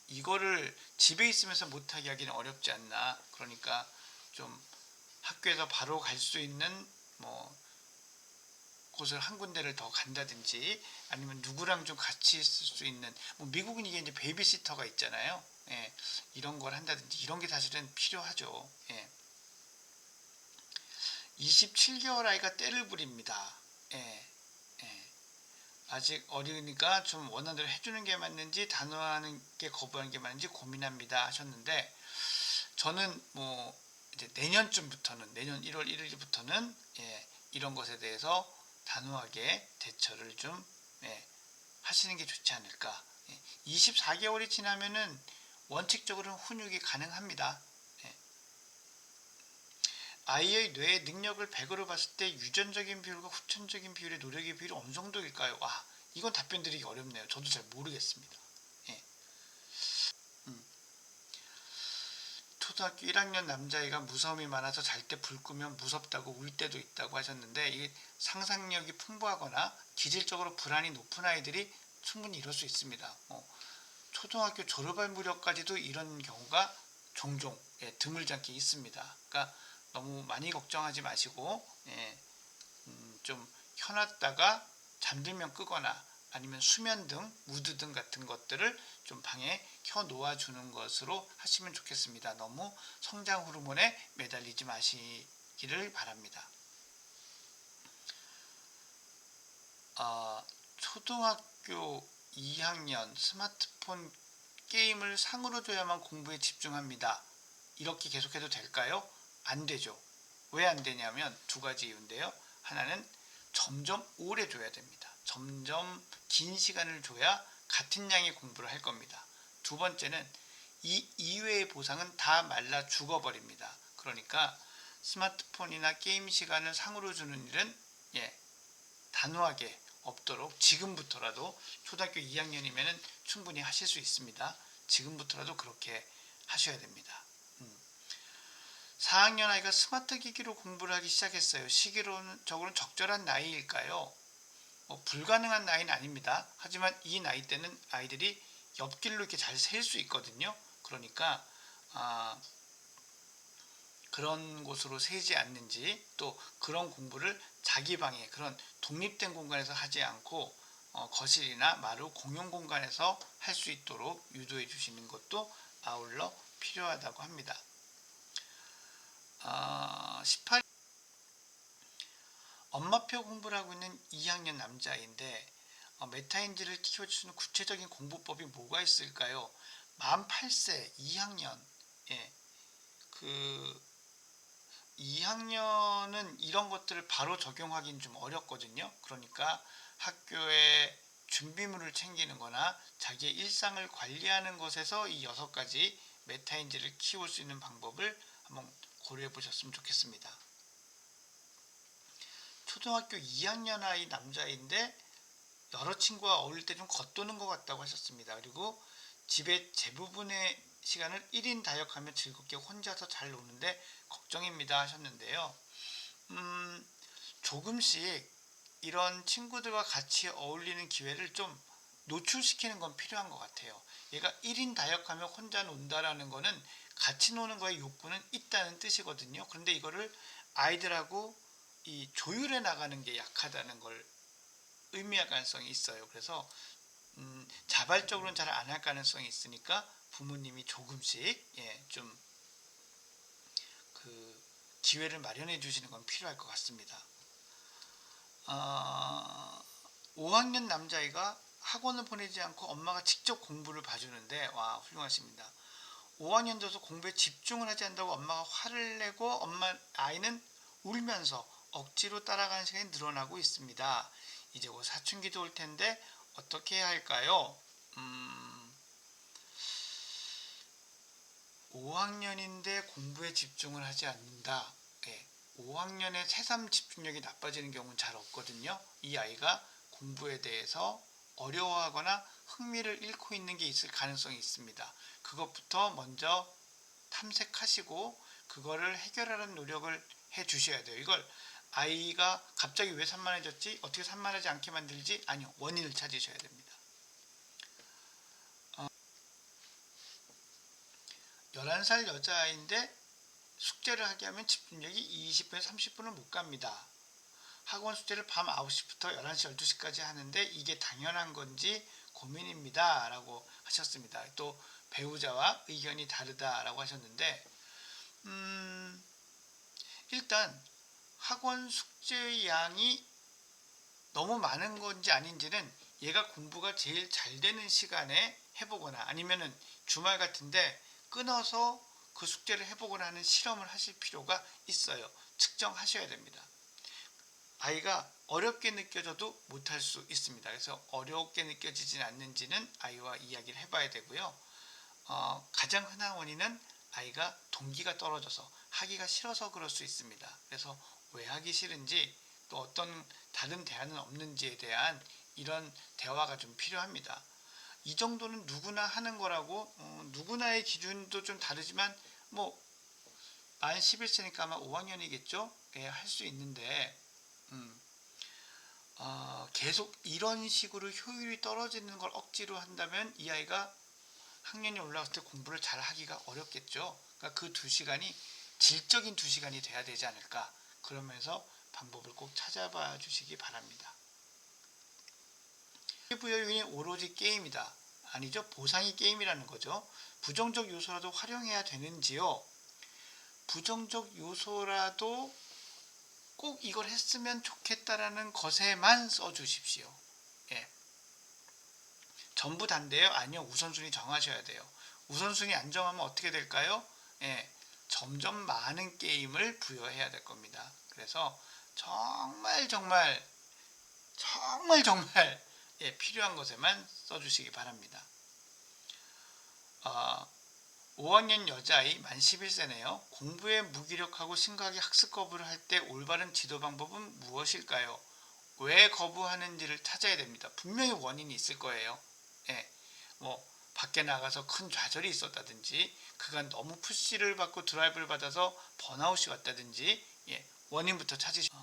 Speaker 1: 이거를 집에 있으면서 못하게 하기는 어렵지 않나. 그러니까 좀 학교에서 바로 갈 수 있는 뭐 곳을 한 군데를 더 간다든지 아니면 누구랑 좀 같이 있을 수 있는, 뭐 미국은 이게 이제 베이비시터가 있잖아요. 예, 이런 걸 한다든지 이런 게 사실은 필요하죠. 예. 27개월 아이가 떼를 부립니다. 예, 예. 아직 어리니까 좀 원하는 대로 해주는 게 맞는지 단호하는 게 거부하는 게 맞는지 고민합니다 하셨는데, 저는 뭐 이제 내년쯤부터는, 내년 1월 1일부터는 이런 것에 대해서 단호하게 대처를 좀 하시는 게 좋지 않을까. 24개월이 지나면은 원칙적으로는 훈육이 가능합니다. 아이의 뇌의 능력을 100으로 봤을 때 유전적인 비율과 후천적인 비율의 노력의 비율이 어느 정도일까요? 와, 이건 답변 드리기 어렵네요. 저도 잘 모르겠습니다. 예. 초등학교 1학년 남자아이가 무서움이 많아서 잘 때 불 끄면 무섭다고 울 때도 있다고 하셨는데, 이게 상상력이 풍부하거나 기질적으로 불안이 높은 아이들이 충분히 이럴 수 있습니다. 초등학교 졸업할 무렵까지도 이런 경우가 종종 드물지 않게 있습니다. 그러니까 너무 많이 걱정하지 마시고 좀 켜놨다가 잠들면 끄거나 아니면 수면등, 무드등 같은 것들을 좀 방에 켜 놓아주는 것으로 하시면 좋겠습니다. 너무 성장 호르몬에 매달리지 마시기를 바랍니다. 초등학교 2학년 스마트폰 게임을 상으로 줘야만 공부에 집중합니다. 이렇게 계속해도 될까요? 안 되죠. 왜 안 되냐면 두 가지 이유인데요. 하나는 점점 오래 줘야 됩니다. 점점 긴 시간을 줘야 같은 양의 공부를 할 겁니다. 두 번째는 이 이외의 보상은 다 말라 죽어버립니다. 그러니까 스마트폰이나 게임 시간을 상으로 주는 일은 단호하게 없도록 지금부터라도, 초등학교 2학년이면 충분히 하실 수 있습니다. 지금부터라도 그렇게 하셔야 됩니다. 4학년 아이가 스마트 기기로 공부를 하기 시작했어요. 시기적으로는 적절한 나이일까요? 불가능한 나이는 아닙니다. 하지만 이 나이 때는 아이들이 옆길로 이렇게 잘 셀 수 있거든요. 그러니까 그런 곳으로 세지 않는지, 또 그런 공부를 자기 방에 그런 독립된 공간에서 하지 않고 거실이나 마루 공용 공간에서 할 수 있도록 유도해 주시는 것도 아울러 필요하다고 합니다. 18 엄마표 공부를 하고 있는 2학년 남자아이인데 메타인지를 키워주는 구체적인 공부법이 뭐가 있을까요? 만 8세 2학년, 그 2학년은 이런 것들을 바로 적용하기는 좀 어렵거든요. 그러니까 학교에 준비물을 챙기는 거나 자기의 일상을 관리하는 것에서 이 6가지 메타인지를 키울 수 있는 방법을 한번 고려해 보셨으면 좋겠습니다. 초등학교 2학년 아이 남자인데 여러 친구와 어울릴 때 좀 겉도는 것 같다고 하셨습니다. 그리고 집의 대부분의 시간을 1인 다역하며 즐겁게 혼자서 잘 노는데 걱정입니다 하셨는데요. 조금씩 이런 친구들과 같이 어울리는 기회를 좀 노출시키는 건 필요한 것 같아요. 얘가 1인 다역하며 혼자 논다라는 거는 같이 노는 거에 욕구는 있다는 뜻이거든요. 그런데 이거를 아이들하고 이 조율해 나가는 게 약하다는 걸 의미할 가능성이 있어요. 그래서 자발적으로는 잘 안 할 가능성이 있으니까 부모님이 조금씩 좀 그 기회를 마련해 주시는 건 필요할 것 같습니다. 5학년 남자아이가 학원을 보내지 않고 엄마가 직접 공부를 봐주는데, 와, 훌륭하십니다. 5학년 돼서 공부에 집중을 하지 않는다고 엄마가 화를 내고 아이는 울면서 억지로 따라가는 시간이 늘어나고 있습니다. 이제 곧 사춘기도 올 텐데 어떻게 해야 할까요? 5학년인데 공부에 집중을 하지 않는다. 5학년에 새삼 집중력이 나빠지는 경우는 잘 없거든요. 이 아이가 공부에 대해서 어려워하거나 흥미를 잃고 있는 게 있을 가능성이 있습니다. 그것부터 먼저 탐색하시고 그거를 해결하는 노력을 해 주셔야 돼요. 이걸 아이가 갑자기 왜 산만해졌지? 어떻게 산만하지 않게 만들지? 아니요. 원인을 찾으셔야 됩니다. 11살 여자아이인데 숙제를 하게 하면 집중력이 20분에 30분을 못 갑니다. 학원 숙제를 밤 9시부터 11시, 12시까지 하는데 이게 당연한 건지 고민입니다. 라고 하셨습니다. 또 배우자와 의견이 다르다라고 하셨는데 일단 학원 숙제의 양이 너무 많은 건지 아닌지는 얘가 공부가 제일 잘 되는 시간에 해보거나 아니면은 주말 같은데 끊어서 그 숙제를 해보거나 하는 실험을 하실 필요가 있어요. 측정하셔야 됩니다. 아이가 어렵게 느껴져도 못할 수 있습니다. 그래서 어렵게 느껴지진 않는지는 아이와 이야기를 해봐야 되고요. 가장 흔한 원인은 아이가 동기가 떨어져서 하기가 싫어서 그럴 수 있습니다. 그래서 왜 하기 싫은지 또 어떤 다른 대안은 없는지에 대한 이런 대화가 좀 필요합니다. 이 정도는 누구나 하는 거라고 누구나의 기준도 좀 다르지만 뭐 만 11세니까 아마 5학년이겠죠? 예, 할 수 있는데 계속 이런 식으로 효율이 떨어지는 걸 억지로 한다면 이 아이가 학년이 올라갔을 때 공부를 잘 하기가 어렵겠죠. 그러니까 그 2시간이 질적인 2시간이 돼야 되지 않을까. 그러면서 방법을 꼭 찾아봐 주시기 바랍니다. 부여 요인이 오로지 게임이다. 아니죠. 보상이 게임이라는 거죠. 부정적 요소라도 활용해야 되는지요. 부정적 요소라도 꼭 이걸 했으면 좋겠다라는 것에만 써주십시오. 예. 전부 단데요? 아니요. 우선순위 정하셔야 돼요. 우선순위 안 정하면 어떻게 될까요? 예. 점점 많은 게임을 부여해야 될 겁니다. 그래서 정말 예, 필요한 것에만 써주시기 바랍니다. 5학년 여자아이 만 11세네요. 공부에 무기력하고 심각하게 학습 거부를 할 때 올바른 지도 방법은 무엇일까요? 왜 거부하는지를 찾아야 됩니다. 분명히 원인이 있을 거예요. 예, 뭐 밖에 나가서 큰 좌절이 있었다든지 그간 너무 푸시를 받고 드라이브를 받아서 번아웃이 왔다든지 예, 원인부터 찾으시고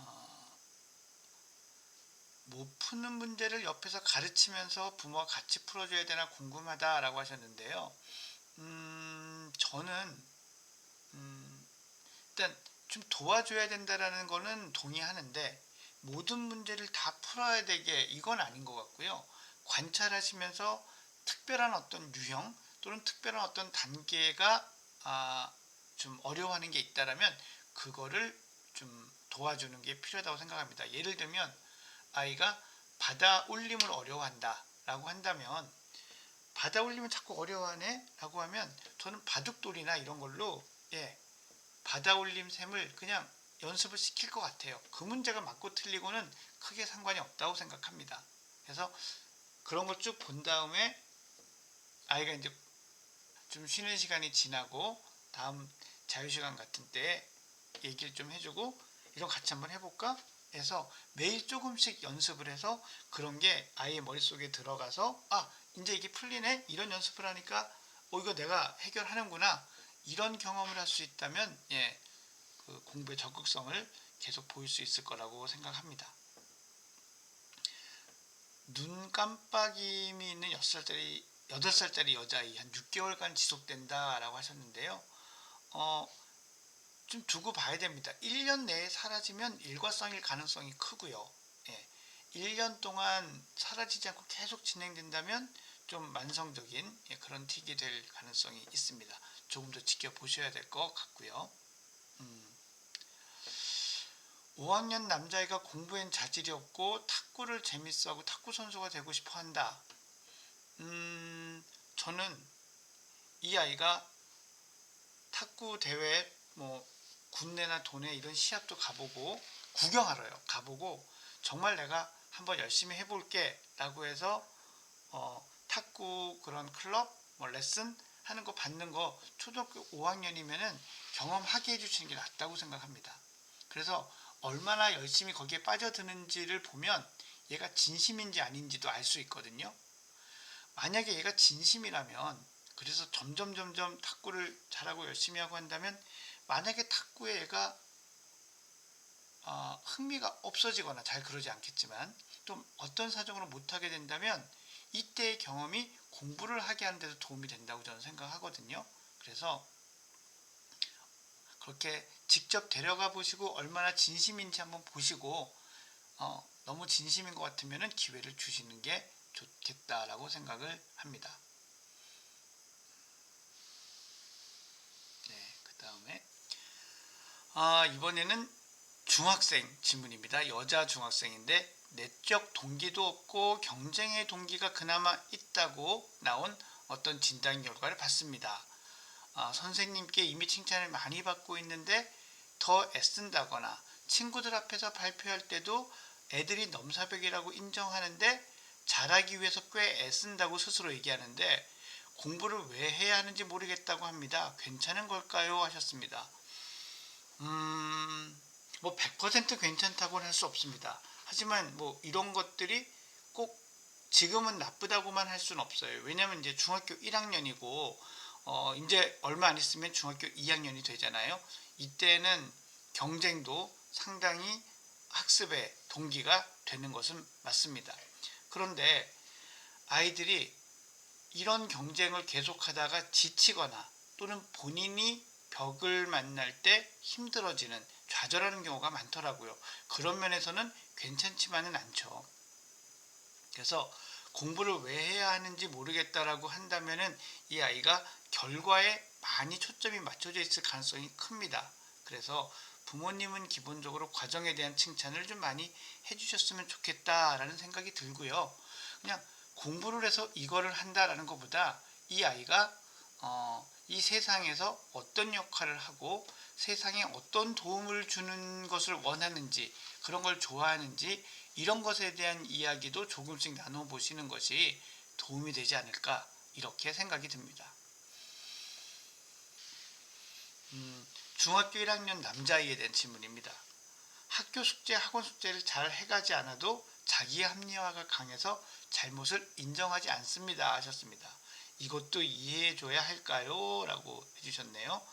Speaker 1: 못 푸는 문제를 옆에서 가르치면서 부모가 같이 풀어줘야 되나 궁금하다라고 하셨는데요. 저는 일단 좀 도와줘야 된다라는 거는 동의하는데 모든 문제를 다 풀어야 되게 이건 아닌 것 같고요. 관찰하시면서 특별한 어떤 유형 또는 특별한 어떤 단계가 좀 어려워하는 게 있다라면 그거를 좀 도와주는 게 필요하다고 생각합니다. 예를 들면 아이가 바다 올림을 어려워한다라고 한다면 바다 올림을 자꾸 어려워하네 라고 하면 저는 바둑돌이나 이런 걸로 예, 바다 올림 셈을 그냥 연습을 시킬 것 같아요. 그 문제가 맞고 틀리고는 크게 상관이 없다고 생각합니다. 그래서 그런 걸 쭉 본 다음에 아이가 이제 좀 쉬는 시간이 지나고 다음 자유시간 같은 때 얘기를 좀 해주고 이런 같이 한번 해볼까? 해서 매일 조금씩 연습을 해서 그런 게 아이의 머릿속에 들어가서 이제 이게 풀리네? 이런 연습을 하니까 이거 내가 해결하는구나. 이런 경험을 할 수 있다면 예, 그 공부의 적극성을 계속 보일 수 있을 거라고 생각합니다. 눈 깜빡임이 있는 8살짜리 여자아이 한 6개월간 지속된다라고 하셨는데요. 좀 두고 봐야 됩니다. 1년 내에 사라지면 일과성일 가능성이 크고요. 예, 1년 동안 사라지지 않고 계속 진행된다면 좀 만성적인 그런 틱이 될 가능성이 있습니다. 조금 더 지켜보셔야 될 것 같고요. 5학년 남자아이가 공부엔 자질이 없고 탁구를 재밌어하고 탁구 선수가 되고 싶어 한다. 저는 이 아이가 탁구 대회 뭐 군내나 도내 이런 시합도 가보고 구경하러요. 가보고 정말 내가 한번 열심히 해볼게 라고 해서 탁구 그런 클럽 뭐 레슨 하는 거 받는 거 초등학교 5학년이면은 경험하게 해주시는 게 낫다고 생각합니다. 그래서 얼마나 열심히 거기에 빠져드는지를 보면 얘가 진심인지 아닌지도 알 수 있거든요. 만약에 얘가 진심이라면, 그래서 점점 탁구를 잘하고 열심히 하고 한다면, 만약에 탁구에 얘가 흥미가 없어지거나, 잘 그러지 않겠지만 또 어떤 사정으로 못하게 된다면 이때의 경험이 공부를 하게 하는 데도 도움이 된다고 저는 생각하거든요. 그래서 그렇게 직접 데려가 보시고 얼마나 진심인지 한번 보시고, 너무 진심인 것 같으면 기회를 주시는 게 좋겠다라고 생각을 합니다. 네, 그 다음에 이번에는 중학생 질문입니다. 여자 중학생인데 내적 동기도 없고 경쟁의 동기가 그나마 있다고 나온 어떤 진단 결과를 봤습니다. 선생님께 이미 칭찬을 많이 받고 있는데 더 애쓴다거나, 친구들 앞에서 발표할 때도 애들이 넘사벽이라고 인정하는데 잘하기 위해서 꽤 애쓴다고 스스로 얘기하는데 공부를 왜 해야 하는지 모르겠다고 합니다. 괜찮은 걸까요? 하셨습니다. 뭐 100% 괜찮다고는 할 수 없습니다. 하지만 뭐 이런 것들이 꼭 지금은 나쁘다고만 할 수는 없어요. 왜냐면 이제 중학교 1학년이고 이제 얼마 안 있으면 중학교 2학년이 되잖아요. 이때는 경쟁도 상당히 학습의 동기가 되는 것은 맞습니다. 그런데 아이들이 이런 경쟁을 계속하다가 지치거나 또는 본인이 벽을 만날 때 힘들어지는, 좌절하는 경우가 많더라고요. 그런 면에서는 괜찮지만은 않죠. 그래서 공부를 왜 해야 하는지 모르겠다라고 한다면은 이 아이가 결과에 많이 초점이 맞춰져 있을 가능성이 큽니다. 그래서 부모님은 기본적으로 과정에 대한 칭찬을 좀 많이 해주셨으면 좋겠다라는 생각이 들고요. 그냥 공부를 해서 이거를 한다라는 것보다 이 아이가 이 세상에서 어떤 역할을 하고 세상에 어떤 도움을 주는 것을 원하는지, 그런 걸 좋아하는지, 이런 것에 대한 이야기도 조금씩 나눠보시는 것이 도움이 되지 않을까, 이렇게 생각이 듭니다. 중학교 1학년 남자아이에 대한 질문입니다. 학교 숙제, 학원 숙제를 잘 해가지 않아도 자기 합리화가 강해서 잘못을 인정하지 않습니다 하셨습니다. 이것도 이해해줘야 할까요? 라고 해주셨네요.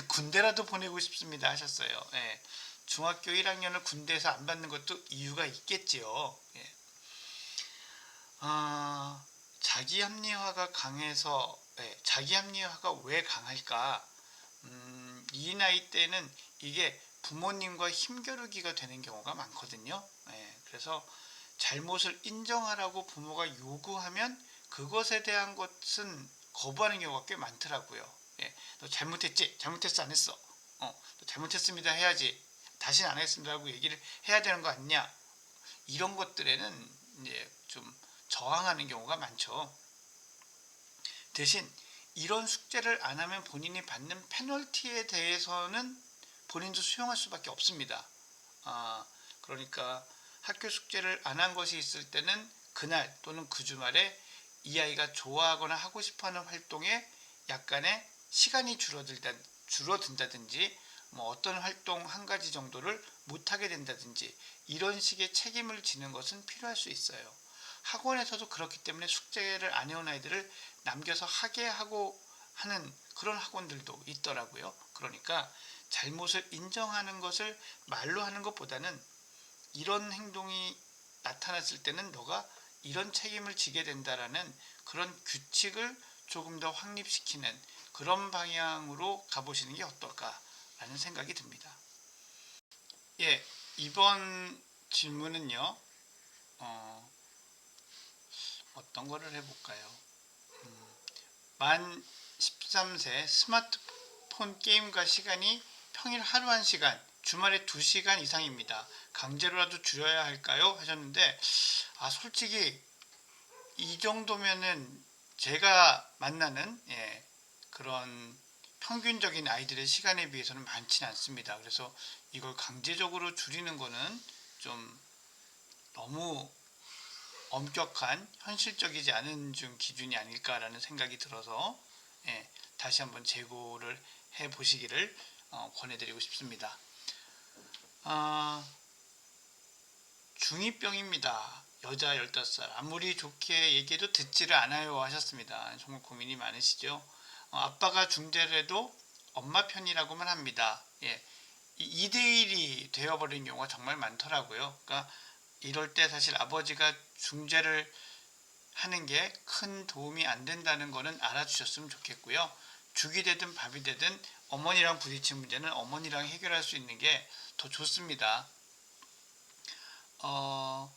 Speaker 1: 군대라도 보내고 싶습니다 하셨어요. 예. 중학교 1학년을 군대에서 안 받는 것도 이유가 있겠지요. 예. 자기 합리화가 강해서, 자기 합리화가 왜 강할까? 이 나이 때는 이게 부모님과 힘겨루기가 되는 경우가 많거든요. 그래서 잘못을 인정하라고 부모가 요구하면 그것에 대한 것은 거부하는 경우가 꽤 많더라고요. 너 잘못했지? 잘못했어? 안 했어? 너 잘못했습니다 해야지. 다시는 안 하겠습니다라고 얘기를 해야 되는 거 아니냐? 이런 것들에는 이제 좀 저항하는 경우가 많죠. 대신 이런 숙제를 안 하면 본인이 받는 페널티에 대해서는 본인도 수용할 수밖에 없습니다. 그러니까 학교 숙제를 안 한 것이 있을 때는 그날 또는 그 주말에 이 아이가 좋아하거나 하고 싶어하는 활동에 약간의 시간이 줄어든다든지, 뭐 어떤 활동 한 가지 정도를 못하게 된다든지, 이런 식의 책임을 지는 것은 필요할 수 있어요. 학원에서도 그렇기 때문에 숙제를 안 해온 아이들을 남겨서 하게 하고 하는 그런 학원들도 있더라고요. 그러니까 잘못을 인정하는 것을 말로 하는 것보다는 이런 행동이 나타났을 때는 너가 이런 책임을 지게 된다라는 그런 규칙을 조금 더 확립시키는 그런 방향으로 가보시는 게 어떨까라는 생각이 듭니다. 예, 이번 질문은요, 어떤 거를 해볼까요? 만 13세 스마트폰 게임과 시간이 평일 하루 1시간, 주말에 2시간 이상입니다. 강제로라도 줄여야 할까요? 하셨는데, 솔직히 이 정도면은 제가 만나는 그런 평균적인 아이들의 시간에 비해서는 많지는 않습니다. 그래서 이걸 강제적으로 줄이는 거는 좀 너무 엄격한, 현실적이지 않은 기준이 아닐까라는 생각이 들어서 다시 한번 재고를 해 보시기를 권해드리고 싶습니다. 아, 중2병입니다. 여자 15살. 아무리 좋게 얘기해도 듣지를 않아요 하셨습니다. 정말 고민이 많으시죠? 아빠가 중재를 해도 엄마 편이라고만 합니다. 예, 2대1이 되어버린 경우가 정말 많더라고요. 그러니까 이럴 때 사실 아버지가 중재를 하는 게 큰 도움이 안 된다는 거는 알아주셨으면 좋겠고요. 죽이 되든 밥이 되든 어머니랑 부딪힌 문제는 어머니랑 해결할 수 있는 게 더 좋습니다. 어,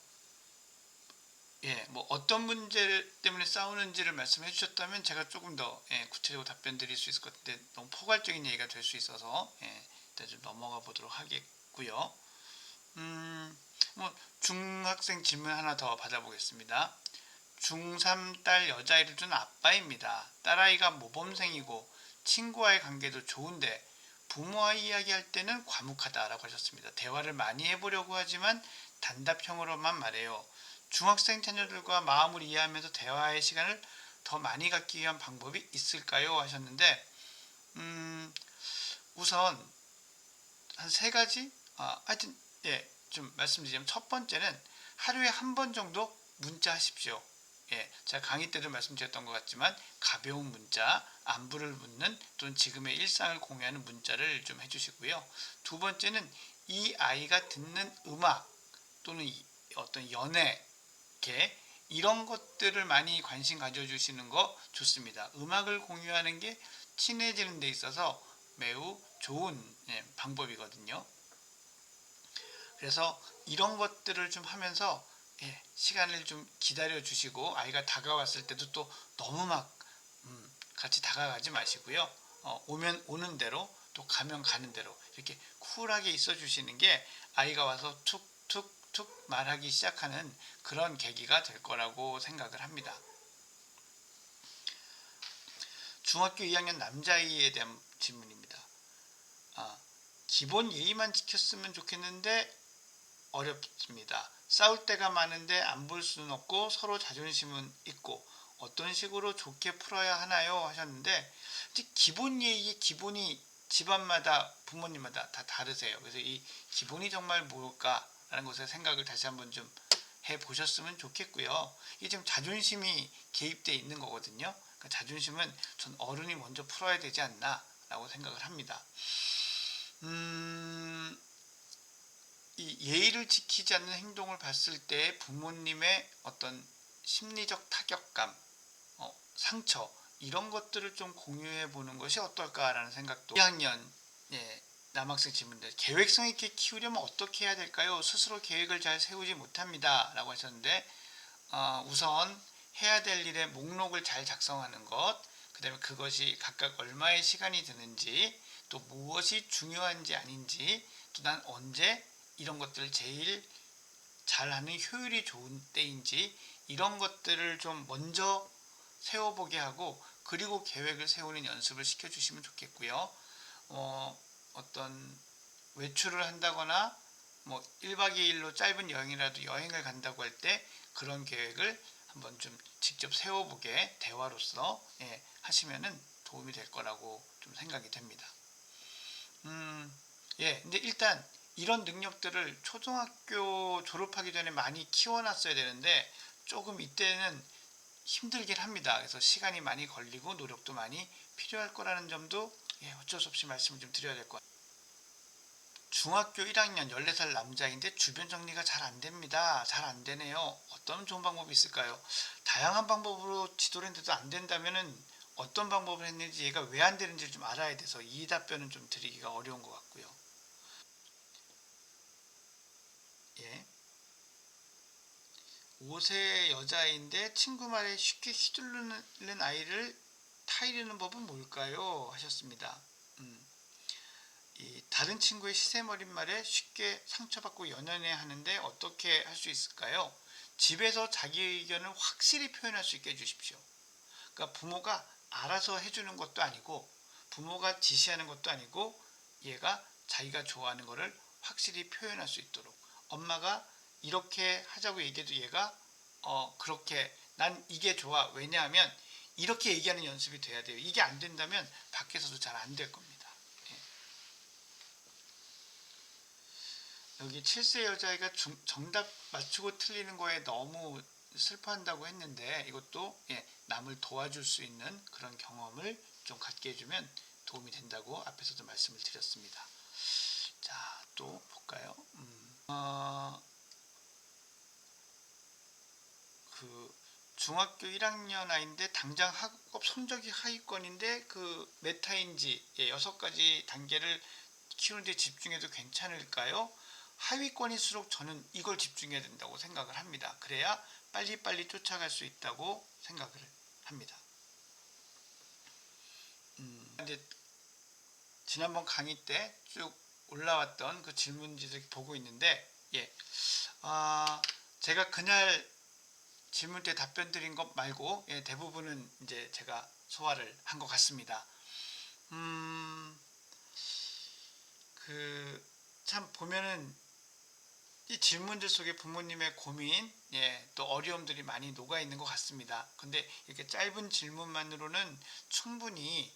Speaker 1: 예, 뭐 어떤 문제 때문에 싸우는지를 말씀해 주셨다면 제가 조금 더 구체적으로 답변 드릴 수 있을 것 같은데 너무 포괄적인 얘기가 될 수 있어서 일단 좀 넘어가 보도록 하겠고요. 뭐 중학생 질문 하나 더 받아보겠습니다. 중3 딸 여자아이를 둔 아빠입니다. 딸아이가 모범생이고 친구와의 관계도 좋은데 부모와 이야기할 때는 과묵하다라고 하셨습니다. 대화를 많이 해보려고 하지만 단답형으로만 말해요. 중학생 자녀들과 마음을 이해하면서 대화의 시간을 더 많이 갖기 위한 방법이 있을까요? 하셨는데 우선 한 세 가지 하여튼 좀 말씀드리자면 첫 번째는 하루에 한 번 정도 문자 하십시오. 제가 강의 때도 말씀드렸던 것 같지만 가벼운 문자, 안부를 묻는 또는 지금의 일상을 공유하는 문자를 좀 해주시고요. 두 번째는 이 아이가 듣는 음악 또는 어떤 연애, 이런 것들을 많이 관심 가져주시는 거 좋습니다. 음악을 공유하는 게 친해지는 데 있어서 매우 좋은 방법이거든요. 그래서 이런 것들을 좀 하면서 시간을 좀 기다려 주시고 아이가 다가왔을 때도 또 너무 막 같이 다가가지 마시고요. 오면 오는 대로 또 가면 가는 대로 이렇게 쿨하게 있어 주시는 게 아이가 와서 툭툭툭 말하기 시작하는 그런 계기가 될 거라고 생각을 합니다. 중학교 2학년 남자아이에 대한 질문입니다. 기본 예의만 지켰으면 좋겠는데 어렵습니다. 싸울 때가 많은데 안 볼 수는 없고 서로 자존심은 있고 어떤 식으로 좋게 풀어야 하나요? 하셨는데 기본 예의의 기본이 집안마다 부모님마다 다 다르세요. 그래서 이 기본이 정말 뭘까라는 것에 생각을 다시 한번 좀 해보셨으면 좋겠고요. 이게 지금 자존심이 개입되어 있는 거거든요. 그러니까 자존심은 전 어른이 먼저 풀어야 되지 않나 라고 생각을 합니다. 이 예의를 지키지 않는 행동을 봤을 때 부모님의 어떤 심리적 타격감, 상처 이런 것들을 좀 공유해 보는 것이 어떨까라는 생각도 2학년 남학생 질문인데 계획성 있게 키우려면 어떻게 해야 될까요? 스스로 계획을 잘 세우지 못합니다 라고 하셨는데 우선 해야 될 일의 목록을 잘 작성하는 것, 그 다음에 그것이 각각 얼마의 시간이 드는지 또 무엇이 중요한지 아닌지 또 난 언제 이런 것들을 제일 잘하는 효율이 좋은 때인지 이런 것들을 좀 먼저 세워보게 하고 그리고 계획을 세우는 연습을 시켜주시면 좋겠고요. 어떤 외출을 한다거나 뭐 1박 2일로 짧은 여행이라도 여행을 간다고 할 때 그런 계획을 한번 좀 직접 세워보게 대화로서 하시면은 도움이 될 거라고 좀 생각이 됩니다. 근데 일단 이런 능력들을 초등학교 졸업하기 전에 많이 키워놨어야 되는데 조금 이때는 힘들긴 합니다. 그래서 시간이 많이 걸리고 노력도 많이 필요할 거라는 점도 어쩔 수 없이 말씀을 좀 드려야 될 것 같아요. 중학교 1학년 14살 남자인데 주변 정리가 잘 안 됩니다. 잘 안 되네요. 어떤 좋은 방법이 있을까요? 다양한 방법으로 지도를 했는데도 안 된다면은 어떤 방법을 했는지 얘가 왜 안 되는지를 좀 알아야 돼서 이 답변은 좀 드리기가 어려운 것 같고요. 5세 여자아이인데 친구 말에 쉽게 휘둘르는 아이를 타이르는 법은 뭘까요? 하셨습니다. 이 다른 친구의 시샘어린 말에 쉽게 상처받고 연연해 하는데 어떻게 할 수 있을까요? 집에서 자기 의견을 확실히 표현할 수 있게 해주십시오. 그러니까 부모가 알아서 해주는 것도 아니고 부모가 지시하는 것도 아니고 얘가 자기가 좋아하는 것을 확실히 표현할 수 있도록 엄마가 이렇게 하자고 얘기해도 얘가 그렇게 난 이게 좋아 왜냐하면 이렇게 얘기하는 연습이 돼야 돼요. 이게 안 된다면 밖에서도 잘 안 될 겁니다. 여기 7세 여자아이가 정답 맞추고 틀리는 거에 너무 슬퍼한다고 했는데 이것도 남을 도와줄 수 있는 그런 경험을 좀 갖게 해주면 도움이 된다고 앞에서도 말씀을 드렸습니다. 자, 또 볼까요? 그 중학교 1학년 아이인데 당장 학업 성적이 하위권인데 그 메타인지 6가지 단계를 키우는데 집중해도 괜찮을까요? 하위권일수록 저는 이걸 집중해야 된다고 생각을 합니다. 그래야 빨리빨리 쫓아갈 수 있다고 생각을 합니다. 이제 지난번 강의 때 쭉 올라왔던 그 질문지를 보고 있는데 제가 그날 질문 때 답변 드린 것 말고 대부분은 이제 제가 소화를 한 것 같습니다. 참 보면은 이 질문들 속에 부모님의 고민, 또 어려움들이 많이 녹아 있는 것 같습니다. 근데 이렇게 짧은 질문만으로는 충분히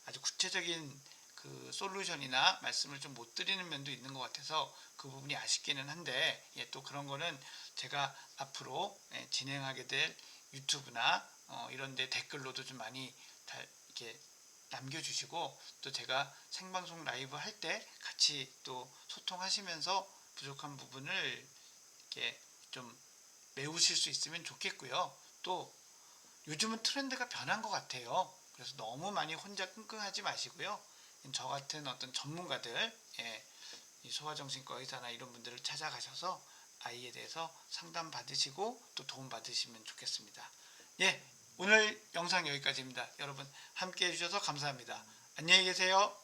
Speaker 1: 아주 구체적인 그 솔루션이나 말씀을 좀 못 드리는 면도 있는 것 같아서 그 부분이 아쉽기는 한데 또 그런 거는 제가 앞으로 진행하게 될 유튜브나 이런 데 댓글로도 좀 많이 이렇게 남겨주시고 또 제가 생방송 라이브 할 때 같이 또 소통하시면서 부족한 부분을 이렇게 좀 메우실 수 있으면 좋겠고요. 또 요즘은 트렌드가 변한 것 같아요. 그래서 너무 많이 혼자 끙끙하지 마시고요. 저 같은 어떤 전문가들, 이 소아정신과 의사나 이런 분들을 찾아가셔서 아이에 대해서 상담 받으시고 또 도움 받으시면 좋겠습니다. 오늘 영상 여기까지입니다. 여러분 함께 해주셔서 감사합니다. 안녕히 계세요.